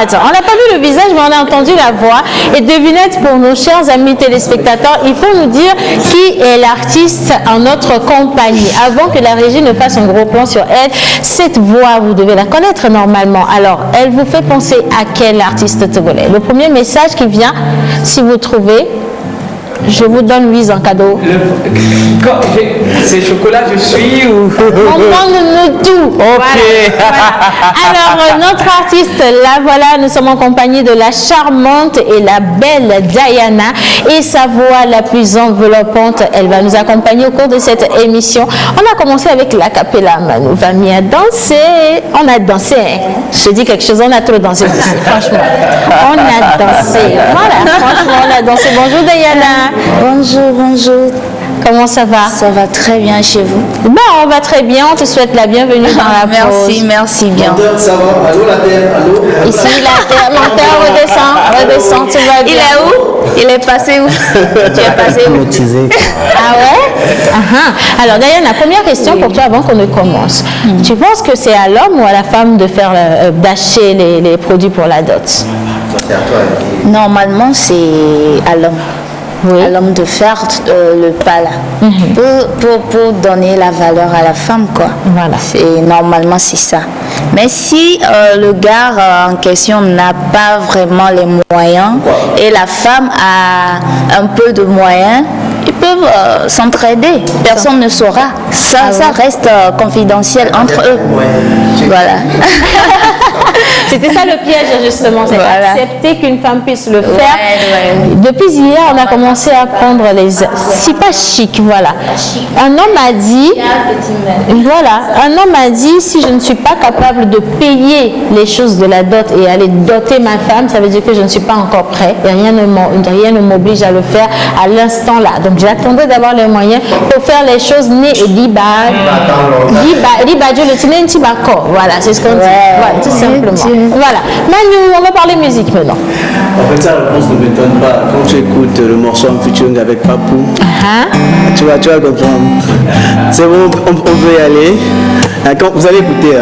B: Attends, on n'a pas vu le visage, mais on a entendu la voix. Et devinette pour nos chers amis téléspectateurs, il faut nous dire qui est l'artiste en notre compagnie. Avant que la régie ne fasse un gros plan sur elle, cette voix, vous devez la connaître normalement. Alors, elle vous fait penser à quel artiste togolais? Le premier message qui vient, si vous trouvez, je vous donne 8 en cadeau.
C: C'est chocolat, je suis ou...
B: On demande tout.
C: Ok.
B: Voilà. Alors, notre artiste, là, voilà, nous sommes en compagnie de la charmante et la belle Diana et sa voix la plus enveloppante. Elle va nous accompagner au cours de cette émission. On a commencé avec la capella, Manu va bien danser. On a dansé, hein. Je dis quelque chose, on a trop dansé ici, franchement. On a dansé. Voilà, franchement, on a dansé. Bonjour Diana.
J: Bonjour, bonjour.
B: Comment ça va?
J: Ça va très bien chez vous.
B: Ben, on va très bien, on te souhaite la bienvenue dans la pause.
J: Merci bien.
A: Ça va? Allô la terre? Allô?
B: Ici la terre, redescend, tu vas bien.
J: Il est où? Il est passé où? Tu es passé où?
B: Ah ouais? Alors Diana, première question pour toi avant qu'on ne commence. Tu penses que c'est à l'homme ou à la femme de faire d'acheter les produits pour la dot?
J: Normalement, c'est à l'homme.
B: Oui.
J: À l'homme de faire le pas là. Pour donner la valeur à la femme, quoi.
B: Voilà.
J: Normalement, c'est ça. Mais si le gars en question n'a pas vraiment les moyens et la femme a un peu de moyens, ils peuvent s'entraider. Personne ne saura. Ça reste confidentiel entre eux. Voilà.
B: C'était ça le piège justement, c'est accepter qu'une femme puisse le faire. Depuis hier, on a commencé à prendre les... C'est pas chic, voilà. Un homme a dit... Voilà, un homme a dit, si je ne suis pas capable de payer les choses de la dot et aller doter ma femme, ça veut dire que je ne suis pas encore prêt. Et rien ne m'oblige à le faire à l'instant là. Donc j'attendais d'avoir les moyens pour faire les choses nées et liba Dieu le tine ntibako. Voilà, c'est ce qu'on dit. Voilà, tout simplement. Voilà. Manu, on va parler musique maintenant.
A: En fait, sa réponse ne m'étonne pas. Quand tu écoutes le morceau en featuring avec Papou, tu vas comprendre. C'est bon, on peut y aller. Quand vous allez écouter.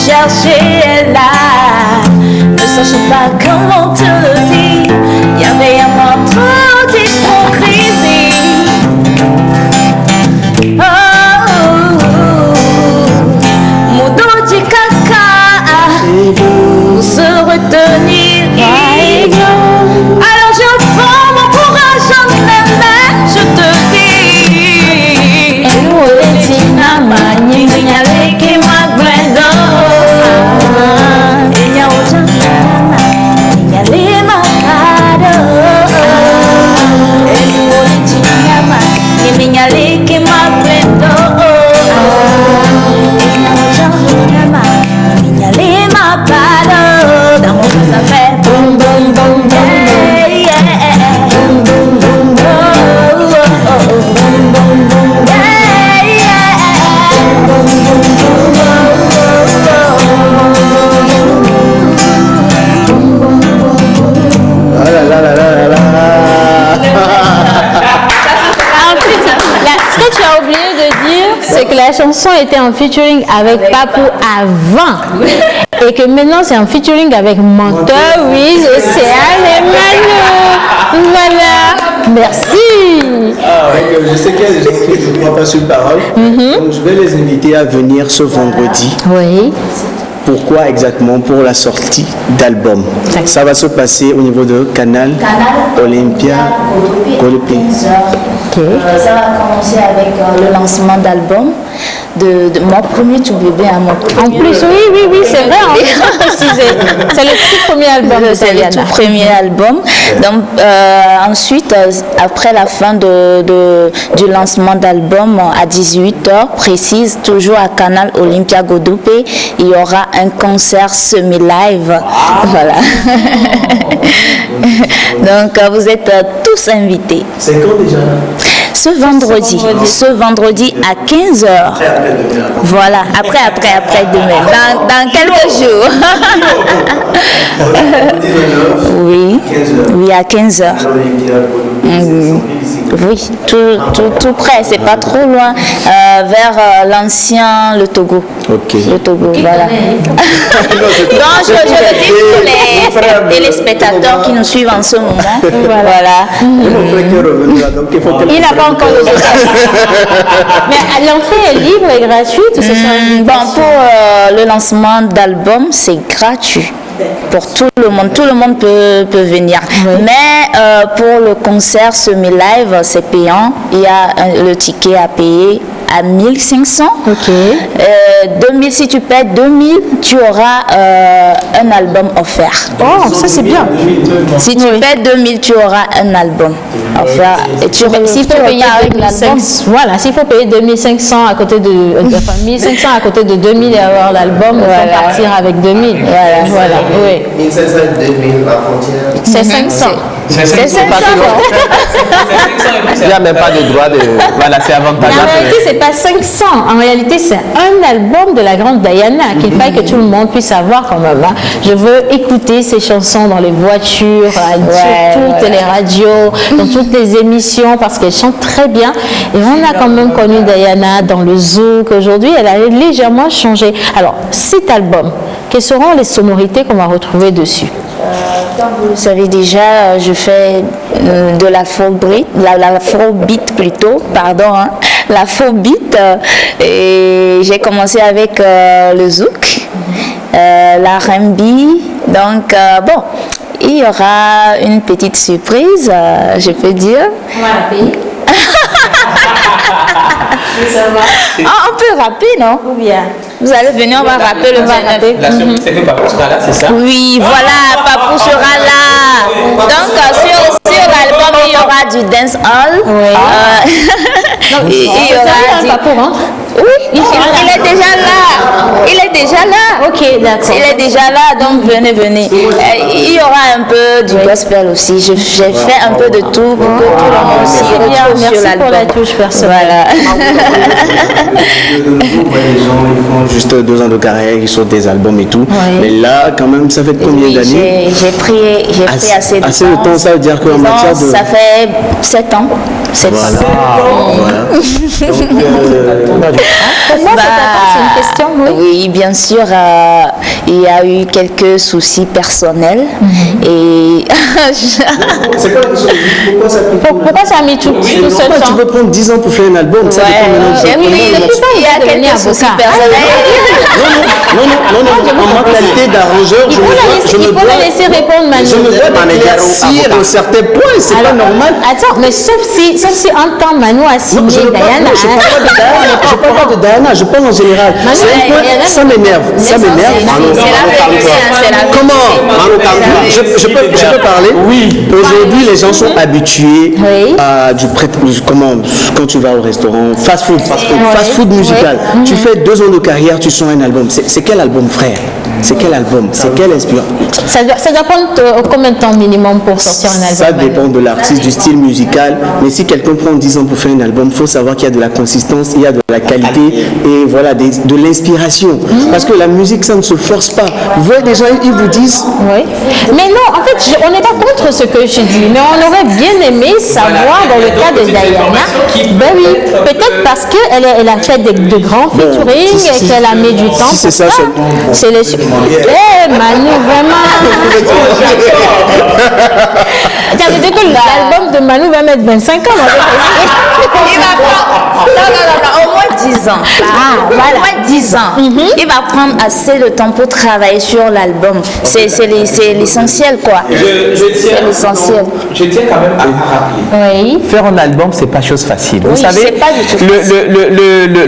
I: chercher est là. Ne sache pas comment te le dire. Il y avait un moment trop d'hypocrisie. Modo du caca pour se retenir. Alors je prends mon courage en mes mains, je te dis. Dans mon cœur ça fait boum boum boum yeah, yeah. Boum boum boum boum oh, oh, oh. Boum boum boum yeah, yeah. Boum boum boum oh, oh, oh.
A: Ah là là là là là là.
B: Ce que tu as oublié de dire, c'est que la chanson était en featuring avec Papou avant. Et que maintenant c'est en featuring avec Menteur, Wiz, Océane et Manu. Voilà. Merci.
A: Je sais qu'il y a des gens qui ne prennent pas sur parole. Donc je vais les inviter à venir ce vendredi.
B: Oui.
A: Pourquoi exactement? Pour la sortie d'album. Ça va se passer au niveau de Canal Olympia Godope.
J: Ça va commencer avec le lancement d'album de mon premier tout bébé à mon premier.
B: En plus, oui, c'est vrai, on peut préciser. C'est le tout premier album de
J: C'est le tout premier album. Donc, ensuite, après la fin du lancement d'album à 18h précise, toujours à Canal Olympia Godope, il y aura un concert semi-live. Voilà. Donc, vous êtes tous invités.
A: C'est quand déjà?
J: Ce vendredi à 15h. Voilà, après demain, dans quelques jours. Oui, à 15h. Oui, tout près, c'est pas trop loin, vers l'ancien, le Togo.
A: Ok.
J: Le Togo, voilà. Donc, je le dis pour les téléspectateurs qui nous suivent en ce moment. Voilà.
B: Il n'a pas encore le Mais l'entrée est libre et gratuite ou c'est
J: bon, pour le lancement d'album, c'est gratuit. Pour tout le monde peut venir. Oui. Mais pour le concert semi-live, c'est payant. Il y a le ticket à payer à 1500.
B: Ok.
J: 2000, si tu paies 2000, tu auras un album offert.
B: Oh, ça c'est bien.
J: Si tu paies 2000, tu auras un album offert. Et s'il faut payer avec l'album,
B: voilà, s'il faut payer 2500 à côté de 1500 à côté de 2000 et avoir l'album, on va partir avec 2000. Voilà. Oui.
E: 1500 et 2000 la frontière.
B: C'est 500.
C: C'est 500. Il n'y a même pas de droit de. Voilà, c'est avantageux.
B: En réalité, c'est pas 500. En réalité, c'est un album de la grande Diana qu'il faille que tout le monde puisse avoir quand même. Hein. Je veux écouter ces chansons dans les voitures, sur toutes les radios, dans toutes les émissions parce qu'elles chantent très bien. Et on a quand même connu Diana dans le Zouk aujourd'hui. Elle a légèrement changé. Alors, cet album, quelles seront les sonorités qu'on va retrouver dessus?
J: Comme vous le savez déjà, je fais de l'afrobeat, l'afrobeat plutôt, pardon, hein, l'afrobeat. Et j'ai commencé avec le zouk, la R&B. Donc, bon, il y aura une petite surprise, je peux dire.
B: On va rapper.
J: On peut rapper, non?
B: Ou bien?
J: Vous allez venir, on va rapper le 29.
C: La surprise, c'est que Papou sera là, c'est ça?
J: Oui, voilà, Papou sera là. Donc, sur l'album, il y aura du dance hall.
B: Oui.
J: Il y aura du...
B: Papou rentre?
J: Oui, il est déjà là. Il est déjà là.
B: Ok, d'accord.
J: Il est déjà là, donc venez. Il y aura un peu du gospel aussi. J'ai fait un peu de tout pour que tout le monde s'y retrouve sur l'album.
B: Merci pour la touche personnelle.
J: Voilà.
A: Les gens ils font juste 2 ans de carrière, ils sortent des albums et tout.
B: Oui.
A: Mais là, quand même, ça fait combien d'années?
J: J'ai pris assez de temps.
A: Assez de temps, ça veut dire qu'en matière de...
J: Ça fait 7 ans. 7
A: Voilà.
J: ans.
A: Voilà.
B: Pourquoi c'est une question?
J: Oui, bien sûr, il y a eu quelques soucis personnels et...
A: C'est quoi la question?
B: Pourquoi ça a mis tout seul temps?
A: Tu peux prendre 10 ans pour faire un album, ça dépend maintenant.
J: Il y a quelques soucis personnels.
A: Non, en ma qualité d'arrangeur,
B: il faut le laisser répondre, Manu.
A: Je me dois d'éclaircir un certain point, c'est pas normal.
B: Attends, mais sauf si un temps Manu a signé Diana.
A: Je parle pas de Diana, je parle en général. Ça m'énerve. Comment je peux parler? Oui. Aujourd'hui, les gens sont habitués à quand tu vas au restaurant, fast food musical. Tu fais 2 ans de carrière, tu sors un album. C'est quel album, frère? C'est quel album? C'est quelle inspiration?
B: Ça doit prendre combien de temps minimum pour sortir un album?
A: Ça dépend de l'artiste, du style musical. Mais si quelqu'un prend 10 ans pour faire un album, il faut savoir qu'il y a de la consistance, il y a de la qualité et voilà, de l'inspiration. Parce que la musique, ça ne se force pas. Vous voyez, des gens, ils vous disent...
B: Oui. Mais non, en fait, on n'est pas contre ce que je dis, mais on aurait bien aimé savoir dans le cas de Diana. Ben oui, peut-être parce qu'elle a fait de grands featuring et qu'elle a mis du temps.
A: Si c'est ça,
B: c'est les... Manu, vraiment. Ça veut dire que l'album de Manu va mettre 25 ans.
J: Il va prendre, au moins 10 ans. Voilà. Au moins 10 ans. Il va prendre assez de temps pour travailler sur l'album. C'est l'essentiel, quoi. C'est l'essentiel.
C: Je tiens quand même à rappeler.
B: Oui.
C: Faire un album, c'est pas chose facile. Vous savez,
J: c'est pas du tout facile.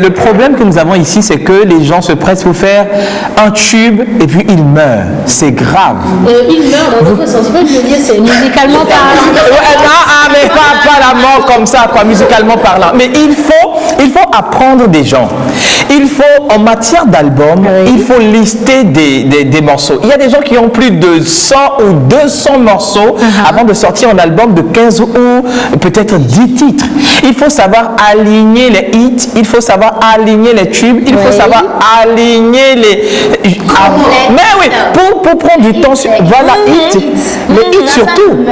C: le problème que nous avons ici, c'est que les gens se pressent pour faire un tube et puis ils meurent. C'est grave.
B: Il meurt dans votre sens. Il faut dire, c'est musicalement parlant.
C: Mais pas la mort comme ça, quoi, musicalement parlant. Mais il faut apprendre des gens. Il faut, en matière d'album, il faut lister des morceaux. Il y a des gens qui ont plus de 100 ou 200 morceaux avant de sortir un album de 15 ou peut-être 10 titres. Il faut savoir aligner les hits, il faut savoir aligner les tubes, il faut savoir aligner les... Mais oui, pour prendre du temps, voilà, les hits surtout.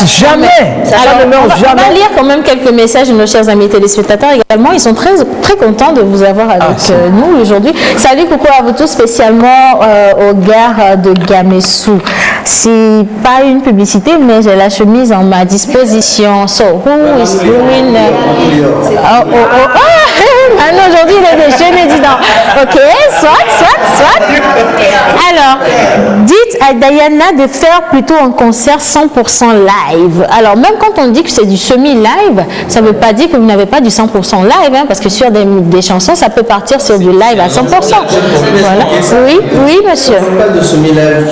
C: Jamais.
B: Alors, on va lire quand même quelques messages de nos chers amis téléspectateurs également. Ils sont très, très contents de vous avoir avec nous aujourd'hui. Salut, coucou à vous tous, spécialement aux gares de Gamessou. C'est pas une publicité, mais j'ai la chemise en ma disposition. So, who is doing... aujourd'hui, il est des jeunes étudiants. Ok, soit. Alors, dites à Diana de faire plutôt un concert 100% live. Alors, même quand on dit que c'est du semi-live, ça ne veut pas dire que vous n'avez pas du 100% live, parce que sur des chansons, ça peut partir sur du live à 100%. Voilà. Oui, monsieur.
A: On parle de semi-live.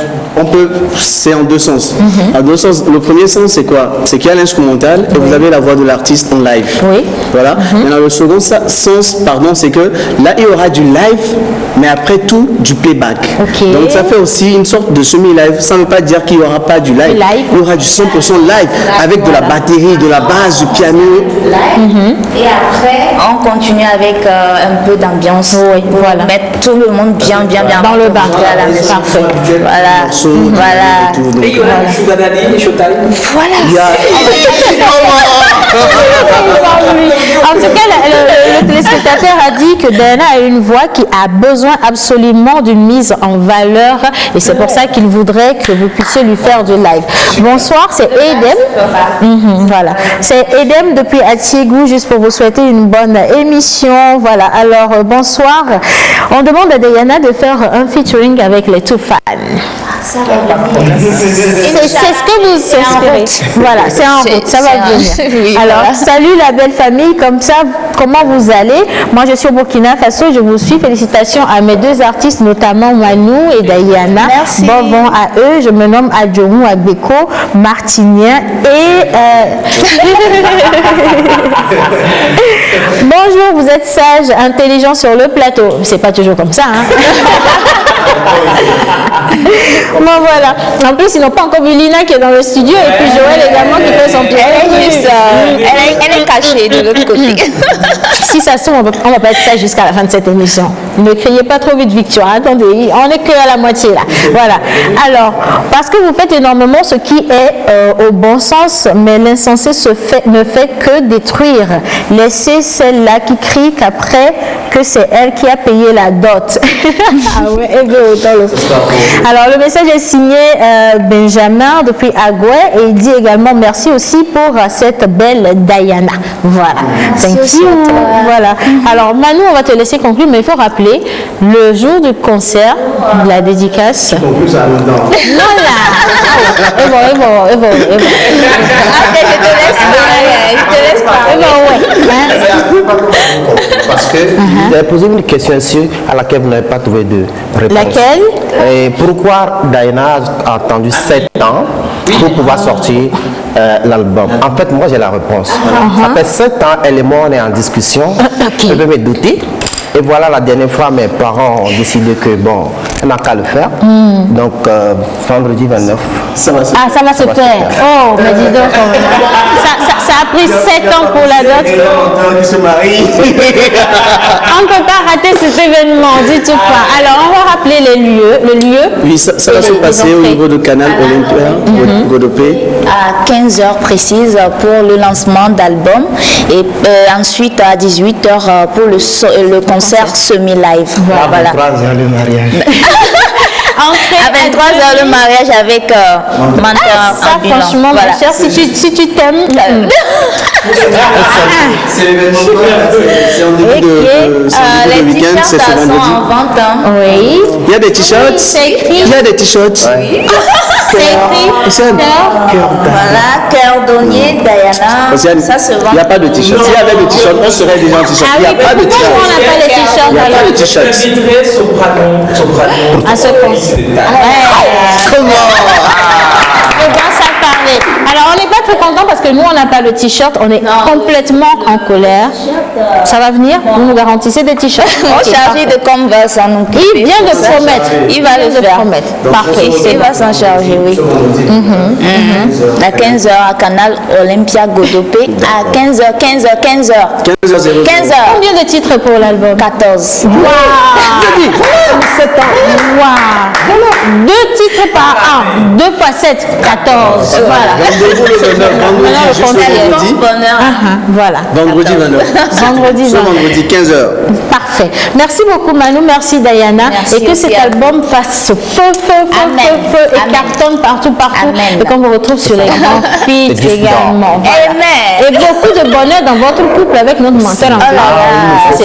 A: C'est en deux sens. En deux sens. Le premier sens, c'est quoi? C'est qu'il y a l'instrumental et vous avez la voix de l'artiste en live.
B: Oui.
A: Voilà. Maintenant, le second sens, c'est que là, il y aura du live, mais après tout, du playback. Donc, ça fait aussi une sorte de semi-live. Ça ne veut pas dire qu'il n'y aura pas du live. Il y aura du 100% live avec de la batterie, de la basse, du piano.
J: Et après, on continue avec un peu d'ambiance. Voilà. Mettre tout le monde bien
B: dans le bar.
J: Parfait. Voilà.
C: Et il y aura du Sugar Daddy, Showtime.
J: Voilà.
B: En tout cas, le téléspectateur a dit que Diana a une voix qui a besoin absolument d'une mise en valeur et c'est pour ça qu'il voudrait que vous puissiez lui faire du live. Bonsoir, c'est Edem. Voilà. C'est Edem depuis Atiégou, juste pour vous souhaiter une bonne émission. Voilà. Alors, bonsoir. On demande à Diana de faire un featuring avec les Two Fans. C'est ce que vous espérez. Voilà, c'est en route, ça va venir. Alors, salut la belle famille, comme ça, comment vous allez? Moi, je suis au Burkina Faso, je vous suis. Félicitations à mes deux artistes, notamment Manu et Diana.
J: Merci.
B: Bon vent à eux. Je me nomme Adjomou Agbeko, martinien et... Bonjour, vous êtes sage, intelligent sur le plateau. C'est pas toujours comme ça, hein? Bon, voilà. En plus, ils n'ont pas encore vu Lina qui est dans le studio et puis Joël également qui fait son pied.
J: Elle est cachée de l'autre côté.
B: Si ça se trouve, on va pas être ça jusqu'à la fin de cette émission. Ne criez pas trop vite, Victoire. Attendez, on n'est que à la moitié là. Voilà. Alors, parce que vous faites énormément ce qui est au bon sens, mais l'insensé ne fait que détruire. Laissez celle-là qui crie qu'après que c'est elle qui a payé la dot. Ah ouais, alors, le message est signé Benjamin depuis Agoué et il dit également merci aussi pour cette belle Diana. Voilà. Thank you. Voilà. Alors, Manu, on va te laisser conclure, mais il faut rappeler le jour du concert, de la dédicace. Voilà. Et bon. Après, je te laisse parler.
E: Parce que vous avez posé une question ici à laquelle vous n'avez pas trouvé de réponse.
B: Laquelle?
E: Et pourquoi Diana a attendu 7 ans pour pouvoir sortir l'album? En fait, moi j'ai la réponse. Ça fait 7 ans, elle et moi on est en discussion. Je vais me douter. Et voilà, la dernière fois, mes parents ont décidé que bon, on n'a qu'à le faire. Donc, vendredi 29.
B: Ça va se faire. Oh, mais dis donc. Ça a pris 7 ans pour la dot. On ne peut pas rater cet événement, du tout pas. Alors, on va rappeler le lieu.
A: Oui, ça va se passer au niveau de Canal Olympia, Godopé.
J: À 15h précise pour le lancement d'album et ensuite à 18h pour le concert semi-live. Voilà.
E: 23h le mariage.
J: À 23h le mariage avec Manta.
B: Ça, franchement, ma chère, si tu t'aimes.
A: C'est l'événement, c'est en début de week-end, c'est ce vendredi.
J: En vente.
B: Oui.
A: Il y a des t-shirts. Il y a des t-shirts.
B: C'est écrit.
J: Voilà, cœur donné, Diana. Ça se vend.
A: Il n'y a pas de t-shirt. S'il y avait des t-shirts, on serait déjà en t-shirt. Il n'y a pas de t-shirt.
B: Pourquoi on n'a pas de t-shirt?
A: Il n'y a pas de t-shirt.
B: À ce concert. Comment? On va s'en parler. Alors, on n'est pas très content parce que nous, on n'a pas le t-shirt. On est complètement en colère. Ça va venir? Vous nous garantissez des t-shirts?
J: On charge de Converse en nous.
B: Il vient de promettre.
J: Il va le faire.
B: Parfait.
J: Il va s'en charger, oui. À 15h à Canal Olympia Godopé. À 15h.
A: 15h.
B: Combien de titres pour l'album?
J: 14.
B: Wow! 7 ans. Wow! 2 titres par an. 2 fois 7, 14. Voilà. Voilà.
A: Vendredi 29.
B: Vendredi
A: 15h.
B: Parfait. Merci beaucoup Manu, merci Diana.
J: Merci
B: et que cet album fasse feu et cartonne partout. Et qu'on vous retrouve sur les grands feats également.
J: Amen.
B: Et beaucoup de bonheur dans votre couple avec notre menteur en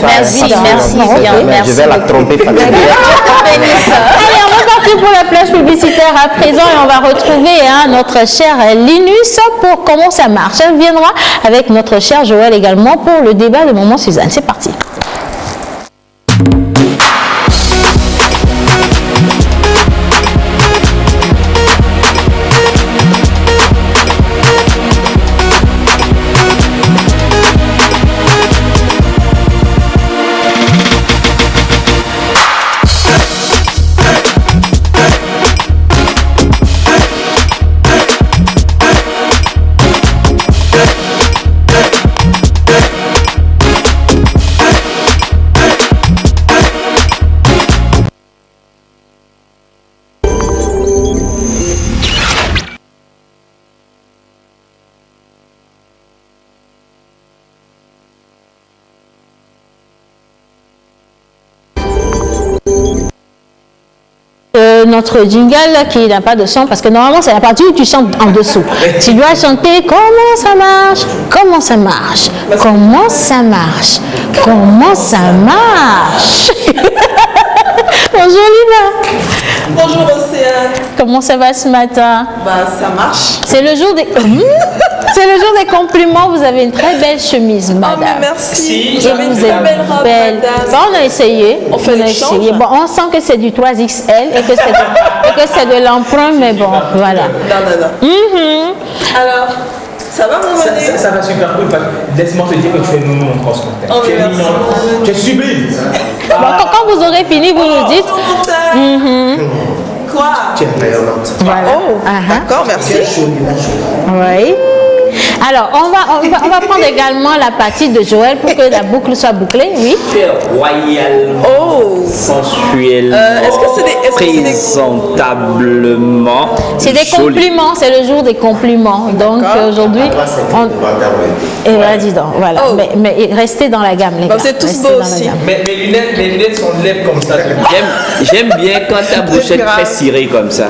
J: Merci.
E: Je vais la tromper.
B: Allez, on va partir pour la plage publicitaire à présent et on va retrouver notre chère Linus pour comment ça marche. Elle viendra avec notre cher Joël également pour le débat de Maman Suzanne. C'est parti. Notre jingle qui n'a pas de son parce que normalement c'est la partie où tu chantes en dessous. Tu dois chanter comment ça marche, comment ça marche, comment ça marche, comment ça marche. Bonjour Lina.
K: Bonjour Océane.
B: Comment ça va ce matin?
K: Ça marche.
B: C'est le jour des compliments. Vous avez une très belle chemise, madame.
K: Oh, mais merci.
B: Et vous êtes belle. Bon, on a essayé.
K: On fait l'échange.
B: Bon, on sent que c'est du 3XL et que c'est de l'emprunt, mais bon, voilà.
K: Non. Alors, Ça va, mon Mané?
C: Ça va super cool. Laisse-moi te dire que tu es nounou, mon cross. Tu es mignon. Tu es sublime.
B: Bon, quand vous aurez fini, vous nous dites.
K: Quoi?
A: Tu es rayonnante.
B: Voilà.
K: Oh, d'accord, merci.
B: Oui. Alors, on va prendre également la partie de Joël pour que la boucle soit bouclée. Oui.
D: Royalement, sensuellement, présentablement.
B: C'est des compliments, c'est le jour des compliments. Donc aujourd'hui, et voilà, dis donc, voilà. Mais restez dans la gamme, les gars.
K: Vous êtes tous beaux aussi.
C: Mes lunettes sont lèvres comme ça.
D: J'aime bien quand ta bouche est très cirée comme ça.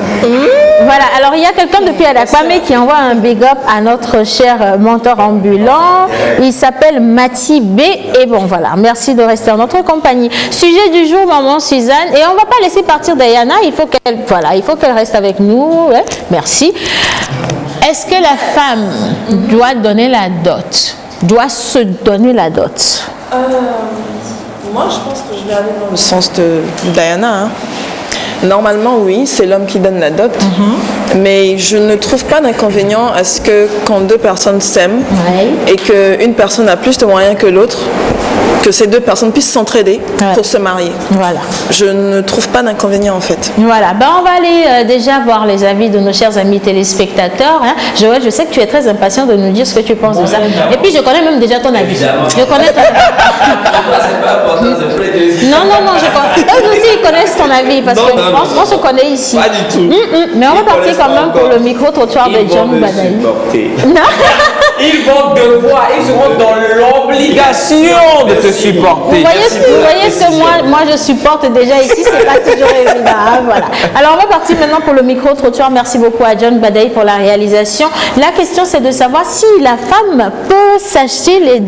B: Voilà, alors il y a quelqu'un depuis Adakwame qui envoie un big up à notre cher mentor ambulant. Il s'appelle Mati B. Et bon, voilà, merci de rester en notre compagnie. Sujet du jour, maman Suzanne. Et on ne va pas laisser partir Diana. Il faut qu'elle reste avec nous. Ouais, merci. Est-ce que la femme doit donner la dot? Doit se donner la dot?
K: Moi, je pense que je vais aller dans le sens de Diana. Hein. Normalement, oui, c'est l'homme qui donne la dot. Mais je ne trouve pas d'inconvénient à ce que quand deux personnes s'aiment et qu'une personne a plus de moyens que l'autre, que ces deux personnes puissent s'entraider pour se marier.
B: Voilà.
K: Je ne trouve pas d'inconvénient en fait.
B: Voilà. Ben, on va aller déjà voir les avis de nos chers amis téléspectateurs. Hein. Joël, je sais que tu es très impatient de nous dire ce que tu penses de ça. Et puis, je connais même déjà ton avis. Je connais ton avis. Non, je connais. Eux aussi, ils connaissent ton avis parce qu'on se connaît ici.
D: Pas du tout.
B: Mais on va partir quand même pour le micro-trottoir de John Badaï.
C: Ils vont devoir, ils seront dans l'obligation de te supporter.
B: Vous voyez ce que moi je supporte déjà ici, c'est pas toujours évident. Hein, voilà. Alors on va partir maintenant pour le micro-trottoir. Merci beaucoup à John Badaï pour la réalisation. La question c'est de savoir si la femme peut s'acheter les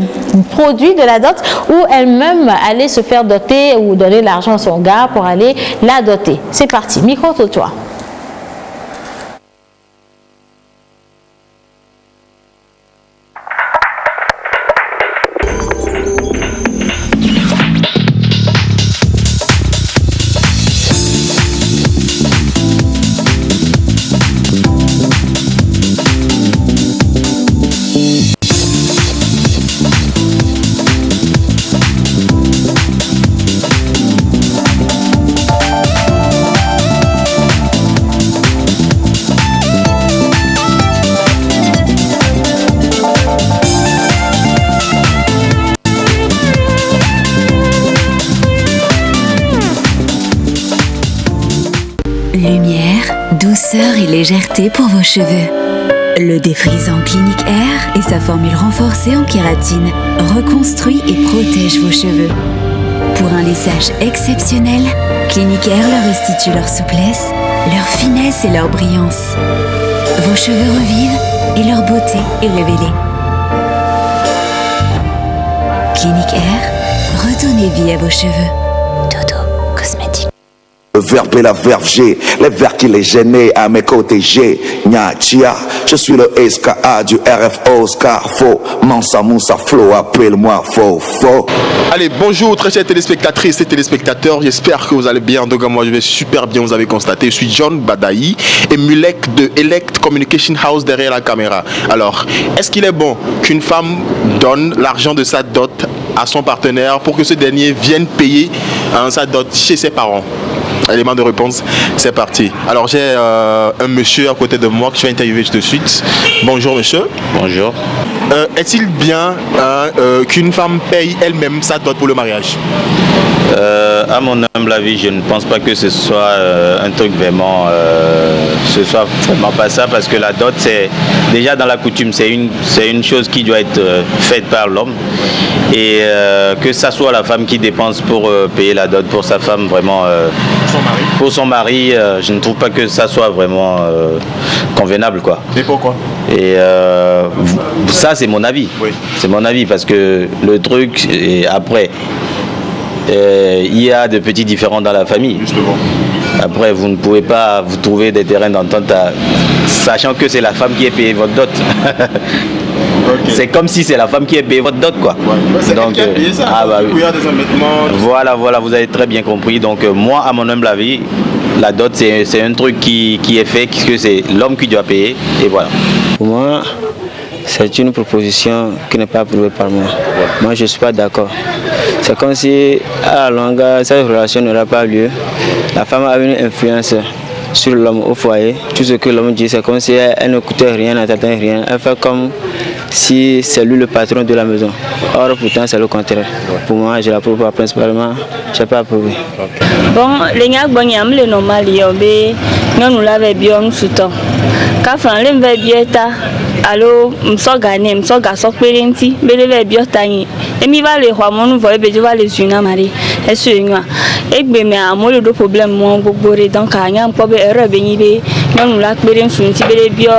B: produits de la dot ou elle-même aller se faire doter ou donner l'argent à son gars pour aller la doter. C'est parti, micro-trottoir.
L: Douceur et légèreté pour vos cheveux. Le défrisant Clinique Air et sa formule renforcée en kératine reconstruit et protège vos cheveux. Pour un lissage exceptionnel, Clinique Air leur restitue leur souplesse, leur finesse et leur brillance. Vos cheveux revivent et leur beauté est révélée. Clinique Air, redonnez vie à vos cheveux. Dodo Cosmétique.
M: Le verbe et la verve G, les vers qui les gênaient à mes côtés G, Nya, Chia, je suis le SKA du RFO, Oscar, faux, Mansa Moussa Flow, appelle-moi faux.
G: Allez, bonjour très chères téléspectatrices et téléspectateurs, j'espère que vous allez bien. Donc moi je vais super bien, vous avez constaté, je suis John Badaï et Mulek de Elect Communication House derrière la caméra. Alors, est-ce qu'il est bon qu'une femme donne l'argent de sa dot à son partenaire pour que ce dernier vienne payer sa dot chez ses parents? Élément de réponse, c'est parti. Alors j'ai un monsieur à côté de moi que je vais interviewer tout de suite. Bonjour monsieur.
D: Bonjour.
G: Est-il bien qu'une femme paye elle-même sa dot pour le mariage?
D: À mon humble avis, je ne pense pas que ce soit un truc vraiment, pas ça, parce que la dot, c'est déjà dans la coutume, c'est une chose qui doit être faite par l'homme, et que ça soit la femme qui dépense pour payer la dot pour sa femme, vraiment, pour son mari, je ne trouve pas que ça soit vraiment convenable, quoi.
G: Et pourquoi?
D: Et ça, c'est mon avis. Oui. C'est mon avis, parce que le truc, et après, il y a de petits différends dans la famille.
G: Justement.
D: Après, vous ne pouvez pas vous trouver des terrains d'entente sachant que c'est la femme qui est payée votre dot. Okay. C'est comme si c'est la femme qui est payée votre dot, quoi.
G: Ouais. Donc, qui a payé ça. Oui. Il y a des
D: voilà, vous avez très bien compris. Donc moi, à mon humble avis, la dot, c'est un truc qui est fait, puisque c'est l'homme qui doit payer, et voilà.
N: Pour moi, c'est une proposition qui n'est pas approuvée par moi. Moi, je ne suis pas d'accord. C'est comme si, à la longue, cette relation n'aura pas lieu. La femme a une influence sur l'homme au foyer. Tout ce que l'homme dit, c'est comme si elle n'écoutait rien, n'entendait rien. Elle fait comme si c'est lui le patron de la maison. Or, pourtant, c'est le contraire. Pour moi, je l'approuve pas principalement. Je n'ai pas approuvé.
O: Bon, les gens qui sont normal, nous l'avons bien sous temps. Quand on a bien alors, je suis gagné, je suis garçon parenti, je vais bien tailler. Et mi va les rois, mon voyez, je vais les unes à Marie. Et ce moi. Et bien, mais à moi, le problème, moi, je vais donc à un peu de erreur, nous l'avons bien sous une tibé bio,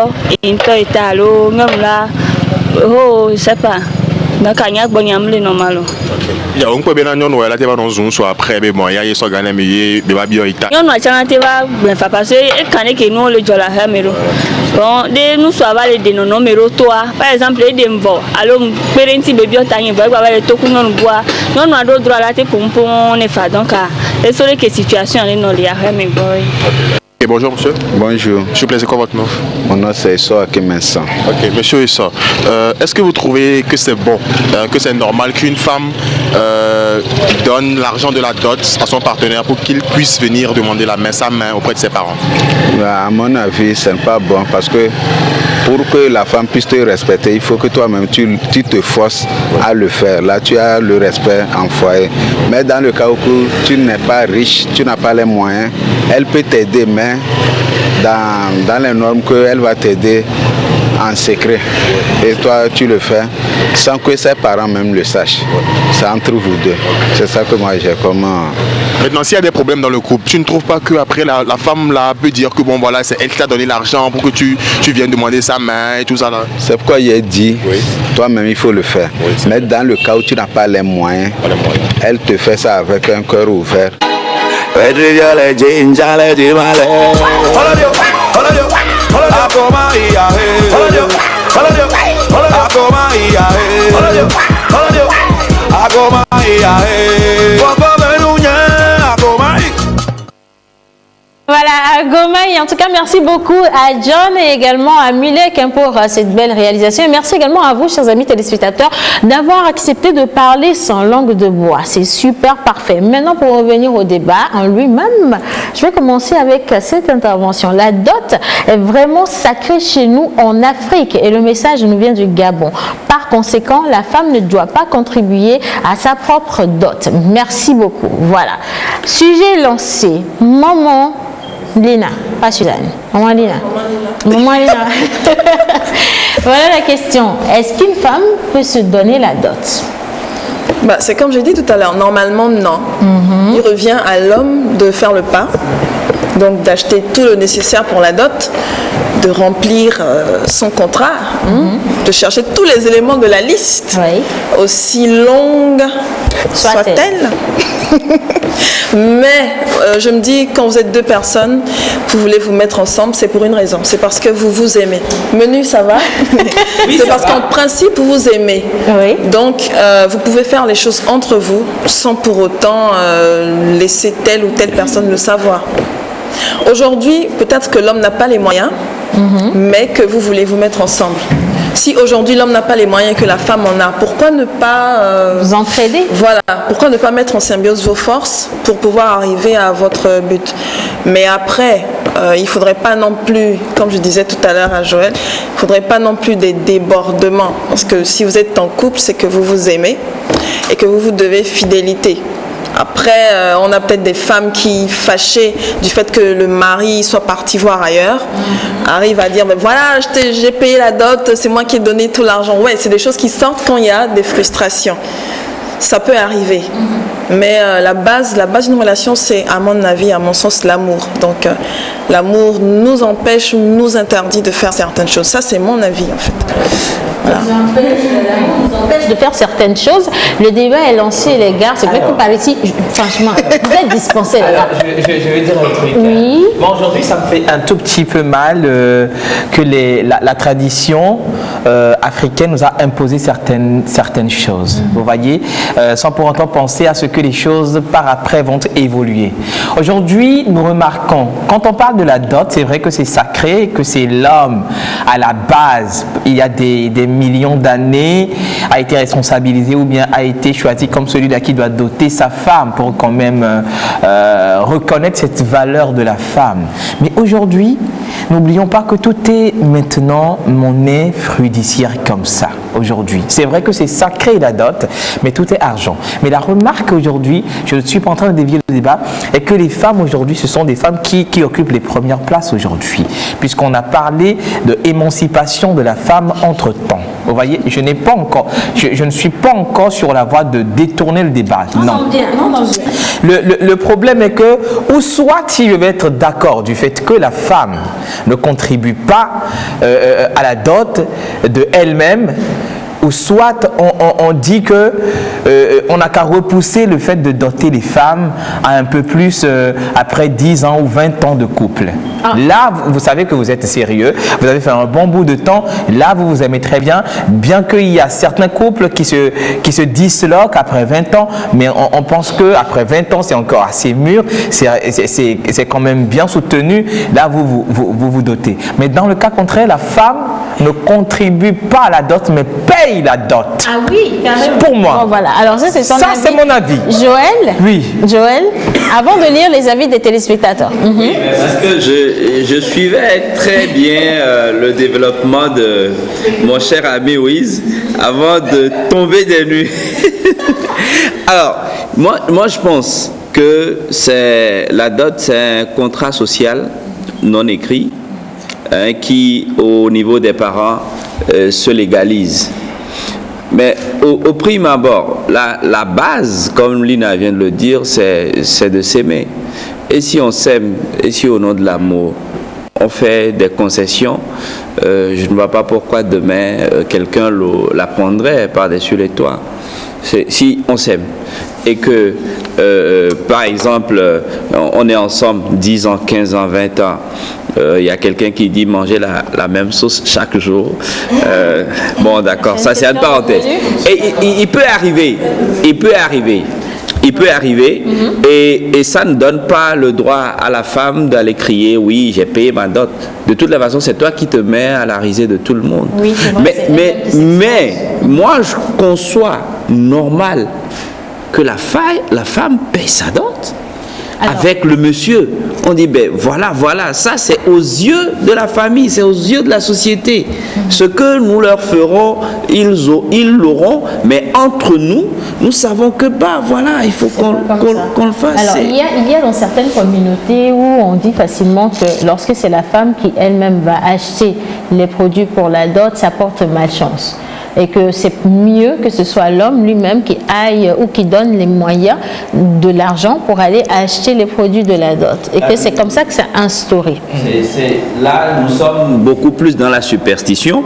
O: et un peu étalo, nous l'avons, je sais pas. Donc, il y a un normal.
P: Il y a un peu de gens qui ont zoom soit après, mais bon, il y a des gens qui ont bien été.
O: Nous avons parce que quand nous le jola hamero. Bon, nous sommes allés de nos numéros toi. Par exemple, les dembo. Alors, parenti bébé tani va avoir les tokens non bois. Nous avons droit à la pour on est fait donc et sur les situations les non les hamero.
P: Et bonjour monsieur.
Q: Bonjour.
P: Je vous plaît, c'est quoi votre nom?
Q: Mon nom c'est Issa Akemensan.
P: Ok, monsieur Issa, est-ce que vous trouvez que c'est bon, que c'est normal qu'une femme donne l'argent de la dot à son partenaire pour qu'il puisse venir demander sa main auprès de ses parents?
Q: À mon avis, ce n'est pas bon parce que pour que la femme puisse te respecter, il faut que toi-même tu te forces à le faire. Là, tu as le respect en foyer. Mais dans le cas où tu n'es pas riche, tu n'as pas les moyens, elle peut t'aider, mais dans les normes qu'elle va t'aider en secret. Et toi, tu le fais sans que ses parents même le sachent. C'est entre vous deux. C'est ça que moi j'ai comme...
P: Maintenant, s'il y a des problèmes dans le couple, tu ne trouves pas qu'après la femme là peut dire que bon voilà, c'est elle qui t'a donné l'argent pour que tu viennes demander sa main et tout ça là?
Q: C'est pourquoi j'ai dit, toi-même il faut le faire. Oui, mais dans le cas où tu n'as pas les moyens, elle te fait ça avec un cœur ouvert.
B: Voilà, à Gomaï. En tout cas, merci beaucoup à John et également à Mulek pour cette belle réalisation. Et merci également à vous, chers amis téléspectateurs, d'avoir accepté de parler sans langue de bois. C'est super parfait. Maintenant, pour revenir au débat en lui-même, je vais commencer avec cette intervention. La dot est vraiment sacrée chez nous en Afrique et le message nous vient du Gabon. Par conséquent, la femme ne doit pas contribuer à sa propre dot. Merci beaucoup. Voilà. Sujet lancé. Maman Lina, pas Suzanne. Maman Lina. Maman Lina. Voilà la question. Est-ce qu'une femme peut se donner la dot?
K: C'est comme j'ai dit tout à l'heure. Normalement, non. Il revient à l'homme de faire le pas. Donc d'acheter tout le nécessaire pour la dot, de remplir son contrat, de chercher tous les éléments de la liste, aussi longue soit-elle. Mais je me dis, quand vous êtes deux personnes, vous voulez vous mettre ensemble, c'est pour une raison. C'est parce que vous vous aimez. Menu, ça va? C'est parce qu'en principe, vous vous aimez. Donc, vous pouvez faire les choses entre vous sans pour autant laisser telle ou telle personne le savoir. Aujourd'hui, peut-être que l'homme n'a pas les moyens, mais que vous voulez vous mettre ensemble. Si aujourd'hui l'homme n'a pas les moyens que la femme en a, pourquoi ne pas
B: vous entraider? Voilà,
K: pourquoi ne pas mettre en symbiose vos forces pour pouvoir arriver à votre but? Mais après, il ne faudrait pas non plus, comme je disais tout à l'heure à Joël, il ne faudrait pas non plus des débordements. Parce que si vous êtes en couple, c'est que vous vous aimez et que vous vous devez fidélité. Après, on a peut-être des femmes qui, fâchées du fait que le mari soit parti voir ailleurs, arrivent à dire, mais voilà, j'ai payé la dot, c'est moi qui ai donné tout l'argent. Ouais, c'est des choses qui sortent quand il y a des frustrations. Ça peut arriver. Mais la base d'une relation, c'est, à mon avis, à mon sens, l'amour. Donc, l'amour nous empêche, nous interdit de faire certaines choses. Ça, c'est mon avis, en fait. Voilà.
B: Nous empêche de faire certaines choses. Le débat est lancé, les gars. C'est vrai qu'on parle ici. Franchement, vous êtes dispensés là.
C: Je vais dire un truc.
B: Oui.
C: Moi, aujourd'hui, ça me fait un tout petit peu mal que la tradition africaine nous a imposé certaines choses, vous voyez, sans pour autant penser à ce que les choses par après vont évoluer. Aujourd'hui, nous remarquons, quand on parle de la dot, c'est vrai que c'est sacré, que c'est l'homme à la base, il y a des millions d'années, a été responsabilisé ou bien a été choisi comme celui-là qui doit doter sa femme pour quand même reconnaître cette valeur de la femme. Mais aujourd'hui, n'oublions pas que tout est maintenant monnaie fiduciaire comme ça, aujourd'hui. C'est vrai que c'est sacré la dot, mais tout est argent. Mais la remarque aujourd'hui, je ne suis pas en train de dévier le débat, est que les femmes aujourd'hui, ce sont des femmes qui occupent les premières places aujourd'hui, puisqu'on a parlé de émancipation de la femme entre-temps. Vous voyez, je ne suis pas encore sur la voie de détourner le débat. Non. Le problème est que, ou soit si je vais être d'accord du fait que la femme ne contribue pas à la dot de elle-même, ou soit on dit que on n'a qu'à repousser le fait de doter les femmes à un peu plus après 10 ans ou 20 ans de couple. Là, vous savez que vous êtes sérieux, vous avez fait un bon bout de temps, là vous vous aimez très bien, bien qu'il y a certains couples qui se disloquent après 20 ans, mais on pense qu'après 20 ans c'est encore assez mûr, c'est quand même bien soutenu, là vous dotez. Mais dans le cas contraire, la femme ne contribue pas à la dot, mais paye la dot.
B: Ah oui, carrément.
C: Pour moi.
B: Bon, voilà. Alors ça, c'est son avis.
C: Ça, c'est mon avis.
B: Joël.
C: Oui.
B: Joël, avant de lire les avis des téléspectateurs.
R: Oui, parce que je suivais très bien le développement de mon cher ami Wiz avant de tomber des nues. Alors, moi, je pense que la dot, c'est un contrat social non écrit qui, au niveau des parents, se légalise. Mais au prime abord, la base, comme Lina vient de le dire, c'est de s'aimer. Et si on s'aime, et si au nom de l'amour, on fait des concessions, je ne vois pas pourquoi demain, quelqu'un la prendrait par-dessus les toits. Si on s'aime et que, par exemple, on est ensemble 10 ans, 15 ans, 20 ans, il y a quelqu'un qui dit manger la même sauce chaque jour. Bon, d'accord, ça c'est une parenthèse. Et il peut arriver, et ça ne donne pas le droit à la femme d'aller crier oui, j'ai payé ma dot. De toute la façon, c'est toi qui te mets à la risée de tout le monde. Oui, mais moi, je conçois normal que la femme paye sa dot. Alors, avec le monsieur, on dit ben voilà, ça c'est aux yeux de la famille, c'est aux yeux de la société. Ce que nous leur ferons, ils l'auront, mais entre nous, nous savons que voilà, il faut qu'on le fasse.
B: Alors il y a dans certaines communautés où on dit facilement que lorsque c'est la femme qui elle-même va acheter les produits pour la dot, ça porte malchance. Et que c'est mieux que ce soit l'homme lui-même qui aille ou qui donne les moyens de l'argent pour aller acheter les produits de la dot. Et que c'est comme ça que c'est instauré.
R: Là, nous sommes beaucoup plus dans la superstition.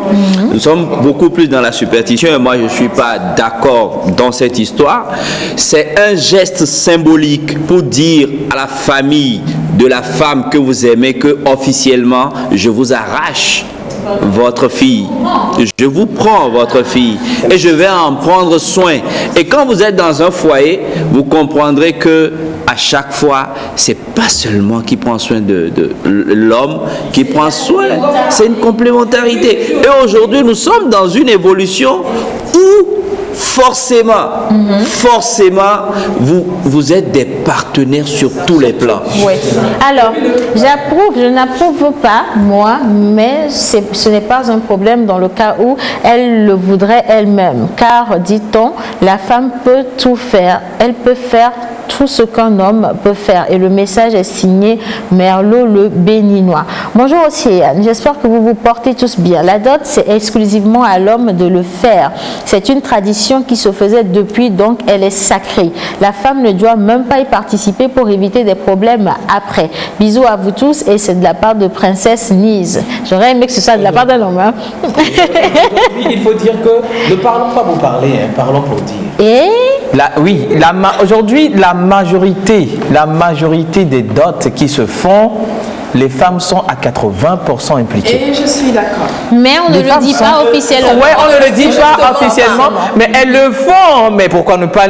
R: Nous sommes beaucoup plus dans la superstition. Et moi, je ne suis pas d'accord dans cette histoire. C'est un geste symbolique pour dire à la famille de la femme que vous aimez que officiellement, je vous arrache votre fille, je vous prends votre fille et je vais en prendre soin. Et quand vous êtes dans un foyer, vous comprendrez que à chaque fois, c'est pas seulement qui prend soin de l'homme qui prend soin, c'est une complémentarité. Et aujourd'hui, nous sommes dans une évolution où forcément, vous êtes des partenaires sur tous les plans.
B: Oui. Alors, je n'approuve pas, moi, mais ce n'est pas un problème dans le cas où elle le voudrait elle-même. Car, dit-on, la femme peut tout faire. Elle peut faire tout ce qu'un homme peut faire. Et le message est signé Merlot le Béninois. Bonjour aussi, Anne. J'espère que vous vous portez tous bien. La dot, c'est exclusivement à l'homme de le faire. C'est une tradition qui se faisait depuis, donc elle est sacrée. La femme ne doit même pas y participer pour éviter des problèmes après. Bisous à vous tous et c'est de la part de Princesse Nise. J'aurais aimé que ce soit de la part d'un homme. Hein.
C: Il faut dire que ne parlons pas pour parler, parlons pour dire.
B: Et
C: aujourd'hui, la majorité des dots qui se font les femmes sont à 80% impliquées.
K: Et je suis d'accord.
B: Mais on ne le dit pas officiellement.
C: Oui, on ne le dit pas officiellement, mais elles le font. Mais pourquoi ne pas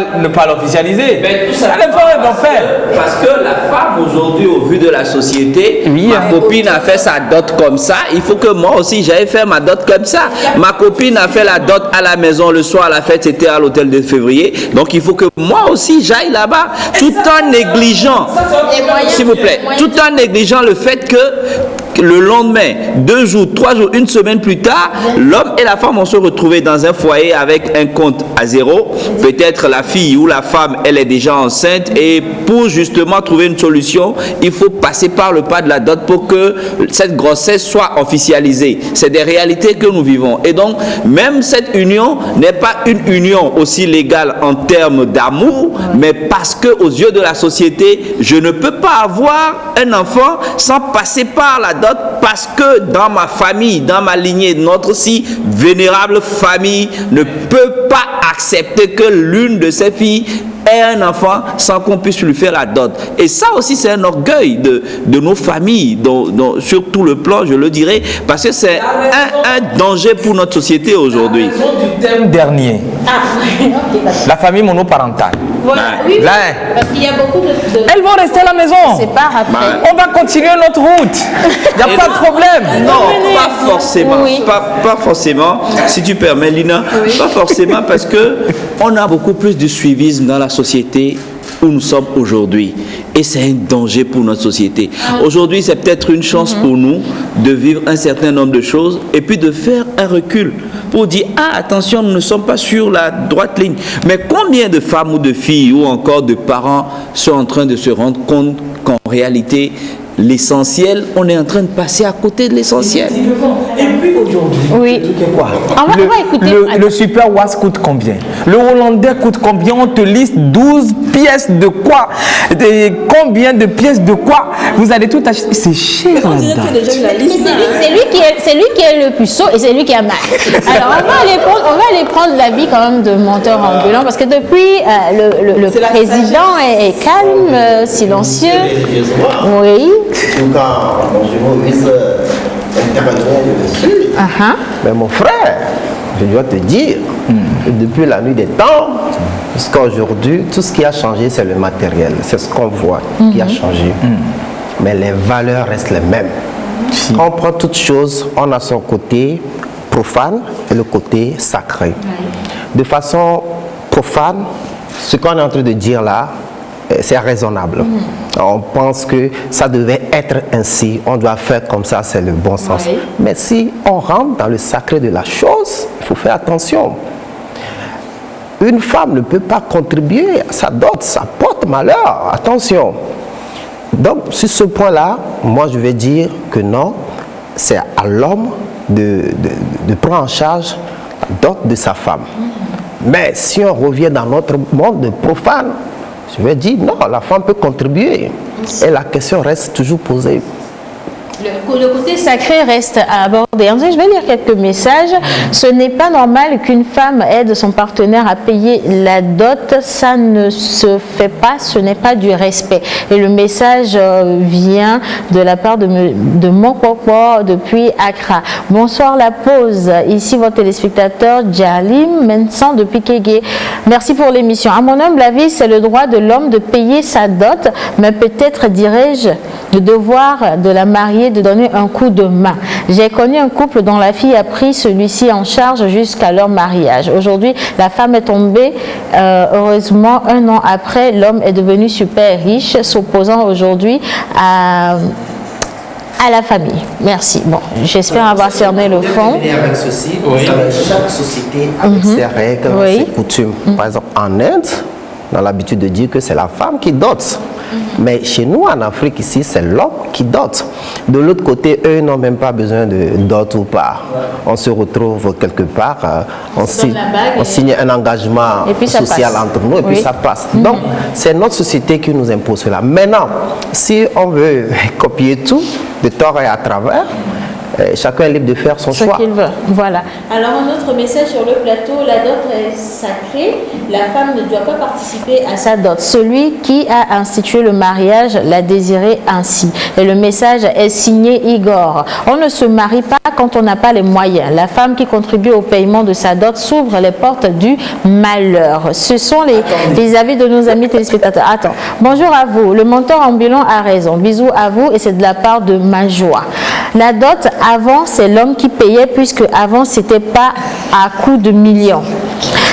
C: l'officialiser?
R: Ça le faire. Parce que la femme aujourd'hui, au vu de la société, ma copine a fait sa dot comme ça, il faut que moi aussi j'aille faire ma dot comme ça. Ma copine a fait la dot à la maison le soir, la fête c'était à l'hôtel de février, donc il faut que moi aussi j'aille là-bas, tout en négligeant, s'il vous plaît, tout en négligeant le fait que le lendemain, 2 jours, 3 jours, une semaine plus tard, l'homme et la femme vont se retrouver dans un foyer avec un compte à zéro. Peut-être la fille ou la femme, elle est déjà enceinte et pour justement trouver une solution, il faut passer par le pas de la dot pour que cette grossesse soit officialisée. C'est des réalités que nous vivons. Et donc, même cette union n'est pas une union aussi légale en termes d'amour, mais parce que aux yeux de la société, je ne peux pas avoir un enfant sans passer par la dot parce que dans ma famille, dans ma lignée, notre si vénérable famille ne peut pas accepter que l'une de ses filles ait un enfant sans qu'on puisse lui faire la dot. Et ça aussi c'est un orgueil de nos familles, sur tout le plan je le dirais, parce que c'est un danger pour notre société aujourd'hui.
C: Du thème dernier, la famille monoparentale.
B: Voilà, oui,
C: là,
B: parce qu'il y a beaucoup de...
C: Elles vont rester à la maison.
B: C'est pas après.
C: On va continuer notre route. Il n'y a pas de problème.
R: Non, pas forcément. Oui. Pas forcément. Si tu permets, Lina, pas forcément parce que on a beaucoup plus de suivisme dans la société où nous sommes aujourd'hui. Et c'est un danger pour notre société. Aujourd'hui, c'est peut-être une chance pour nous de vivre un certain nombre de choses et puis de faire un recul pour dire, ah, attention, nous ne sommes pas sur la droite ligne. Mais combien de femmes ou de filles ou encore de parents sont en train de se rendre compte qu'en réalité, l'essentiel, on est en train de passer à côté de l'essentiel.
C: Et puis aujourd'hui,
B: oui.
C: Quoi?
B: On va écouter.
C: Le Super Was coûte combien? Le Hollandais coûte combien? On te liste 12 pièces de quoi? Combien de pièces de quoi? Vous allez tout acheter. C'est cher là-dedans.
B: C'est lui qui est le plus sot et c'est lui qui a mal. Alors on va aller prendre l'avis quand même de Monteur Ambulant parce que depuis le président est calme, silencieux. Oui.
E: Mais mon frère, je dois te dire, depuis la nuit des temps, jusqu'à aujourd'hui, tout ce qui a changé, c'est le matériel. C'est ce qu'on voit qui a changé. Mais les valeurs restent les mêmes. Quand on prend toute chose, on a son côté profane et le côté sacré. De façon profane, ce qu'on est en train de dire là, c'est raisonnable. On pense que ça devait être ainsi, on doit faire comme ça, c'est le bon sens. Mais si on rentre dans le sacré de la chose, il faut faire attention. Une femme ne peut pas contribuer à sa dot, ça porte malheur, attention. Donc, sur ce point-là, moi je vais dire que non, c'est à l'homme de prendre en charge la dot de sa femme. Mais si on revient dans notre monde profane, je vais dire non, la femme peut contribuer. Et la question reste toujours posée.
B: Le côté sacré reste à aborder. Je vais lire quelques messages. Ce n'est pas normal qu'une femme aide son partenaire à payer la dot. Ça ne se fait pas, ce n'est pas du respect. Et le message vient de la part de Monkoko depuis Accra. Bonsoir la pause. Ici votre téléspectateur Jalim Mensan depuis Kégué. Merci pour l'émission. À mon humble avis, c'est le droit de l'homme de payer sa dot, mais peut-être dirais-je le devoir de la mariée de donner un coup de main. J'ai connu un couple dont la fille a pris celui-ci en charge jusqu'à leur mariage. Aujourd'hui, la femme est tombée. Heureusement, 1 an après, l'homme est devenu super riche, s'opposant aujourd'hui à la famille. Merci. Bon, j'espère avoir cerné le fond.
E: Avec ceci, chaque société avec ses règles, ses coutumes. Par exemple, en Inde, on a l'habitude de dire que c'est la femme qui dote. Mais chez nous, en Afrique, ici, c'est l'homme qui dote. De l'autre côté, eux n'ont même pas besoin de dot ou pas. On se retrouve quelque part, on signe un engagement social entre nous et puis ça passe. Donc, c'est notre société qui nous impose cela. Maintenant, si on veut copier tout, de tort et à travers, chacun est libre de faire son
B: ce
E: choix.
B: qu'il veut. Voilà. Alors, un autre message sur le plateau, la dot est sacrée. La femme ne doit pas participer à sa dot. Celui qui a institué le mariage l'a désiré ainsi. Et le message est signé Igor. On ne se marie pas quand on n'a pas les moyens. La femme qui contribue au paiement de sa dot s'ouvre les portes du malheur. Ce sont les avis de nos amis téléspectateurs. Attends. Bonjour à vous. Le mentor ambulant a raison. Bisous à vous et c'est de la part de ma joie. La dot, avant, c'est l'homme qui payait puisque avant, c'était pas à coût de millions.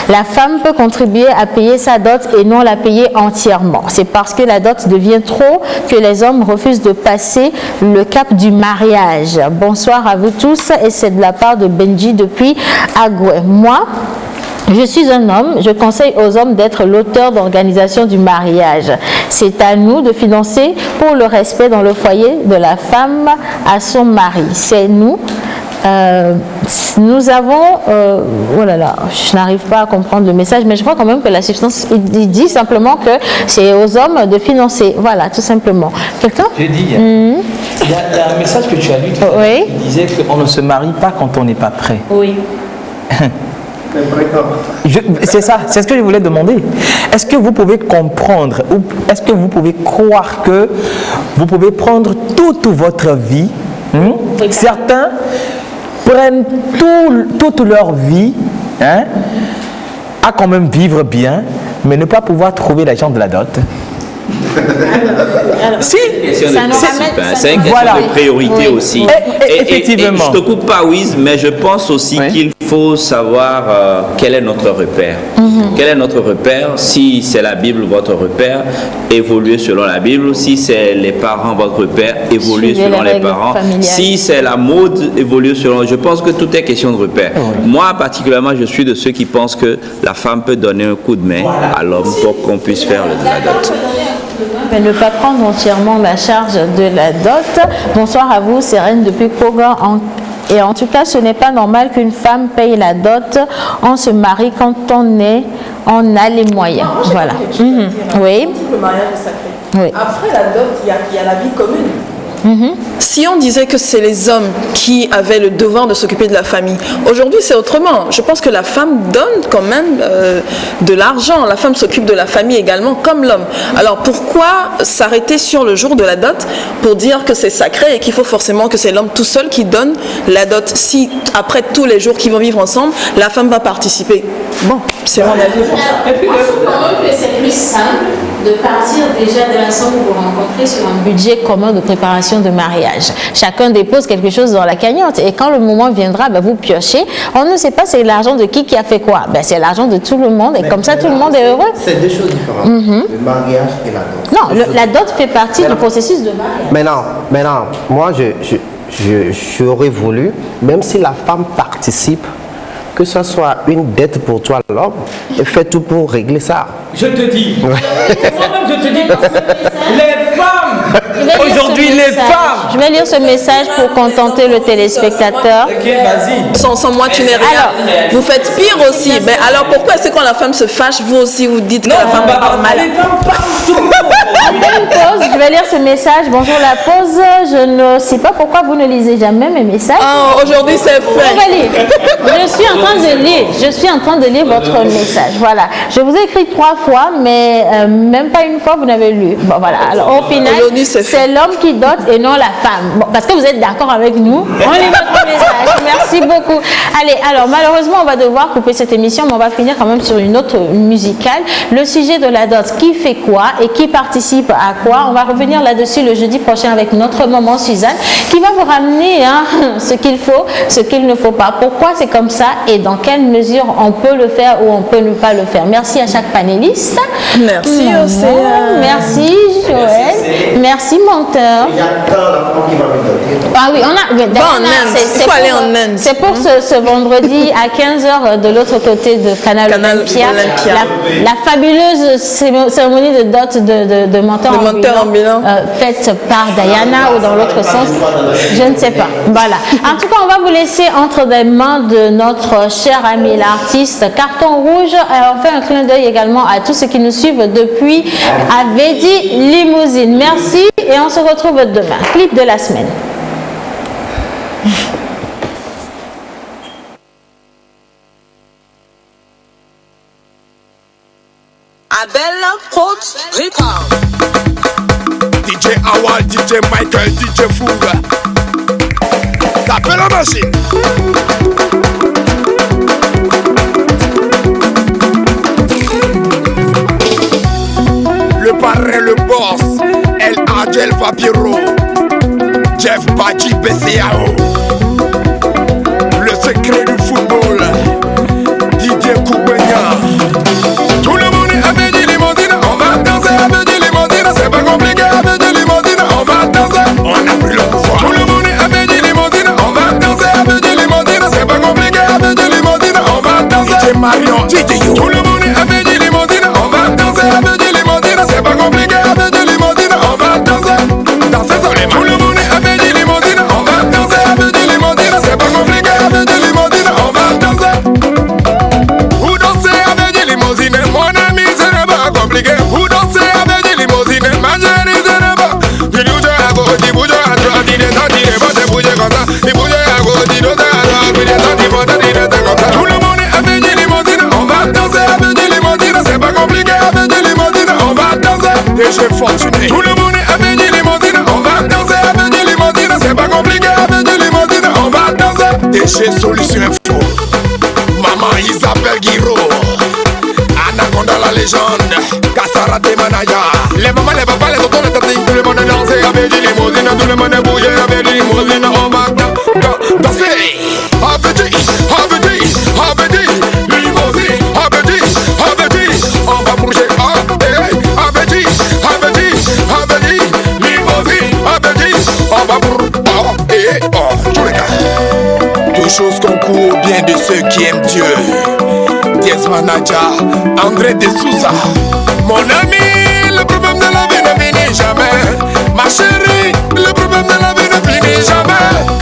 B: La femme peut contribuer à payer sa dot et non la payer entièrement. C'est parce que la dot devient trop que les hommes refusent de passer le cap du mariage. Bonsoir à vous tous et c'est de la part de Benji depuis Agoué. Moi, je suis un homme, je conseille aux hommes d'être l'auteur d'organisation du mariage. C'est à nous de financer pour le respect dans le foyer de la femme à son mari. C'est nous. Nous avons, oh là là, je n'arrive pas à comprendre le message, mais je crois quand même que la substance, il dit simplement que c'est aux hommes de financer. Voilà, tout simplement. Quelqu'un?
C: Je dis, il y a un message que tu as lu qui disait qu'on ne se marie pas quand on n'est pas prêt.
B: Oui.
C: C'est ça, c'est ce que je voulais demander. Est-ce que vous pouvez comprendre, ou est-ce que vous pouvez croire que vous pouvez prendre toute votre vie, certains prennent toute leur vie à quand même vivre bien, mais ne pas pouvoir trouver l'argent de la dot.
R: Si, c'est une question de priorité aussi.
C: Effectivement.
R: Et je te coupe pas, Wiz, mais je pense aussi qu'il faut savoir quel est notre repère. Quel est notre repère? Si c'est la Bible, votre repère, évoluez selon la Bible. Si c'est les parents, votre repère, évoluez selon les parents. Si c'est la mode, évoluez selon... Je pense que tout est question de repère. Moi, particulièrement, je suis de ceux qui pensent que la femme peut donner un coup de main à l'homme pour qu'on puisse faire la dot.
B: Mais ne pas prendre entièrement la charge de la dot. Bonsoir à vous, Sérène depuis Kogan. Et en tout cas, ce n'est pas normal qu'une femme paye la dot. On se marie quand on a les moyens.
K: Non,
B: voilà. Oui.
K: Le mariage est sacré.
B: Oui.
K: Après la dot, il y a la vie commune. Si on disait que c'est les hommes qui avaient le devoir de s'occuper de la famille, aujourd'hui c'est autrement. Je pense que la femme donne quand même de l'argent. La femme s'occupe de la famille également comme l'homme. Alors pourquoi s'arrêter sur le jour de la dot pour dire que c'est sacré et qu'il faut forcément que c'est l'homme tout seul qui donne la dot? Si après tous les jours qu'ils vont vivre ensemble, la femme va participer. Bon, c'est mon avis.
B: Je pense quand même que c'est plus simple de partir déjà de l'ensemble où vous rencontrez sur un budget commun de préparation de mariage. Chacun dépose quelque chose dans la cagnotte et quand le moment viendra, vous piochez. On ne sait pas c'est l'argent de qui a fait quoi. C'est l'argent de tout le monde et comme ça tout le monde est heureux.
E: C'est deux choses différentes. Le mariage et la dot.
B: Non, la dot fait partie du processus de mariage.
E: Maintenant, moi j'aurais voulu, même si la femme participe, que ce soit une dette pour toi l'homme, fais tout pour régler ça.
C: Je te dis, moi-même je te dis, les femmes, aujourd'hui les femmes.
B: Je vais lire ce message pour contenter le téléspectateur.
C: Ok, vas-y.
K: Sans moi tu n'es rien. Vous faites pire aussi. Mais alors pourquoi est-ce que quand la femme se fâche, vous aussi vous dites que la femme parle mal?
B: Après une pause, je vais lire ce message. Bonjour la pause. Je ne sais pas pourquoi vous ne lisez jamais mes messages.
K: Oh, aujourd'hui c'est fait.
B: On va lire. Je suis en train de lire. Je suis en train de lire votre message. Voilà. Je vous ai écrit 3 fois, mais même pas une fois vous n'avez lu. Bon voilà. Alors au final, c'est l'homme qui dote et non la femme. Bon, parce que vous êtes d'accord avec nous. On lit votre message. Merci beaucoup. Allez, alors malheureusement on va devoir couper cette émission, mais on va finir quand même sur une autre musicale. Le sujet de la dot. Qui fait quoi et qui participe à quoi? On va revenir là-dessus le jeudi prochain avec notre maman Suzanne qui va vous ramener ce qu'il faut, ce qu'il ne faut pas. Pourquoi c'est comme ça et dans quelle mesure on peut le faire ou on peut ne pas le faire. Merci à chaque panéliste.
K: Merci Océane.
B: Merci Joël. Merci Menteur.
E: Il y a quand la femme qui va me doter.
B: Ah oui, on a.
K: Il faut aller en Inde.
B: C'est pour ce vendredi à 15h de l'autre côté de Canal Olympia. La fabuleuse cérémonie de dot de menteur ambulant faite par Diana ou dans l'autre sens. Je ne sais pas. Voilà. En tout cas, on va vous laisser entre les mains de notre cher ami l'artiste Carton Rouge. On fait un clin d'œil également à tous ceux qui nous suivent depuis Avedi Limousine. Merci et on se retrouve demain. Clip de la semaine.
S: Abel Prot Record.
T: DJ Awal, DJ Michael, DJ Fouga. Tapez la machine. Le parrain, le boss, El Adjel Papiro, Jeff Baji BCAO. Le secret du football, Didier Koubenya. Tout le monde est avec des limousines, on va danser avec des limousines, c'est pas compliqué avec des limousines, on va danser, on a pris le pouvoir. Tout le monde est avec des limousines, on va danser avec des limousines, c'est pas compliqué avec des limousines, on va danser. DJ Marion, DJ You. Tout le monde est avec des limousines, on va danser avec des limousines, c'est pas compliqué avec des limousines, on va danser. Danser sur les mains. Tout le monde est avec des limousines, on va danser avec des limousines, c'est pas compliqué avec des limousines, on va danser. Vous dansez avec des limousines, mon ami, ce n'est pas compliqué. Vous dansez avec des limousines, ma chérie, ce n'est pas. Tu bouges à gauche, tu bouges à droite, tu descends, tu descends, tu bouges comme ça. Tu bouges à gauche, tu descends à droite, tu descends, tu montes, tu descends comme ça. Tout le monde est avec des limousines, on va danser avec des limousines, c'est pas compliqué avec des limousines, on va danser. Et j'ai fortuné. Tout le monde est avec des limousines, on va danser avec des limousines, c'est pas compliqué avec des limousines, on va danser. Et j'ai solution info. Maman Isabelle Guiro, Anaconda la légende, Kassara Manaya. Les mamans, les papas, les autos, les tatis, tout le monde est dansé avec des limousines, tout le monde est bouillé avec des limousines, on va danser. Avec des limousines, avec des, on va bouger. Avec des limousines, avec des, on va bouger. Tous les gars. Toutes choses concourent au bien de ceux qui aiment Dieu. Diez Manaja, André de Souza. Mon ami, le problème de la vie ne finit jamais. Ma chérie, le problème de la vie ne finit jamais.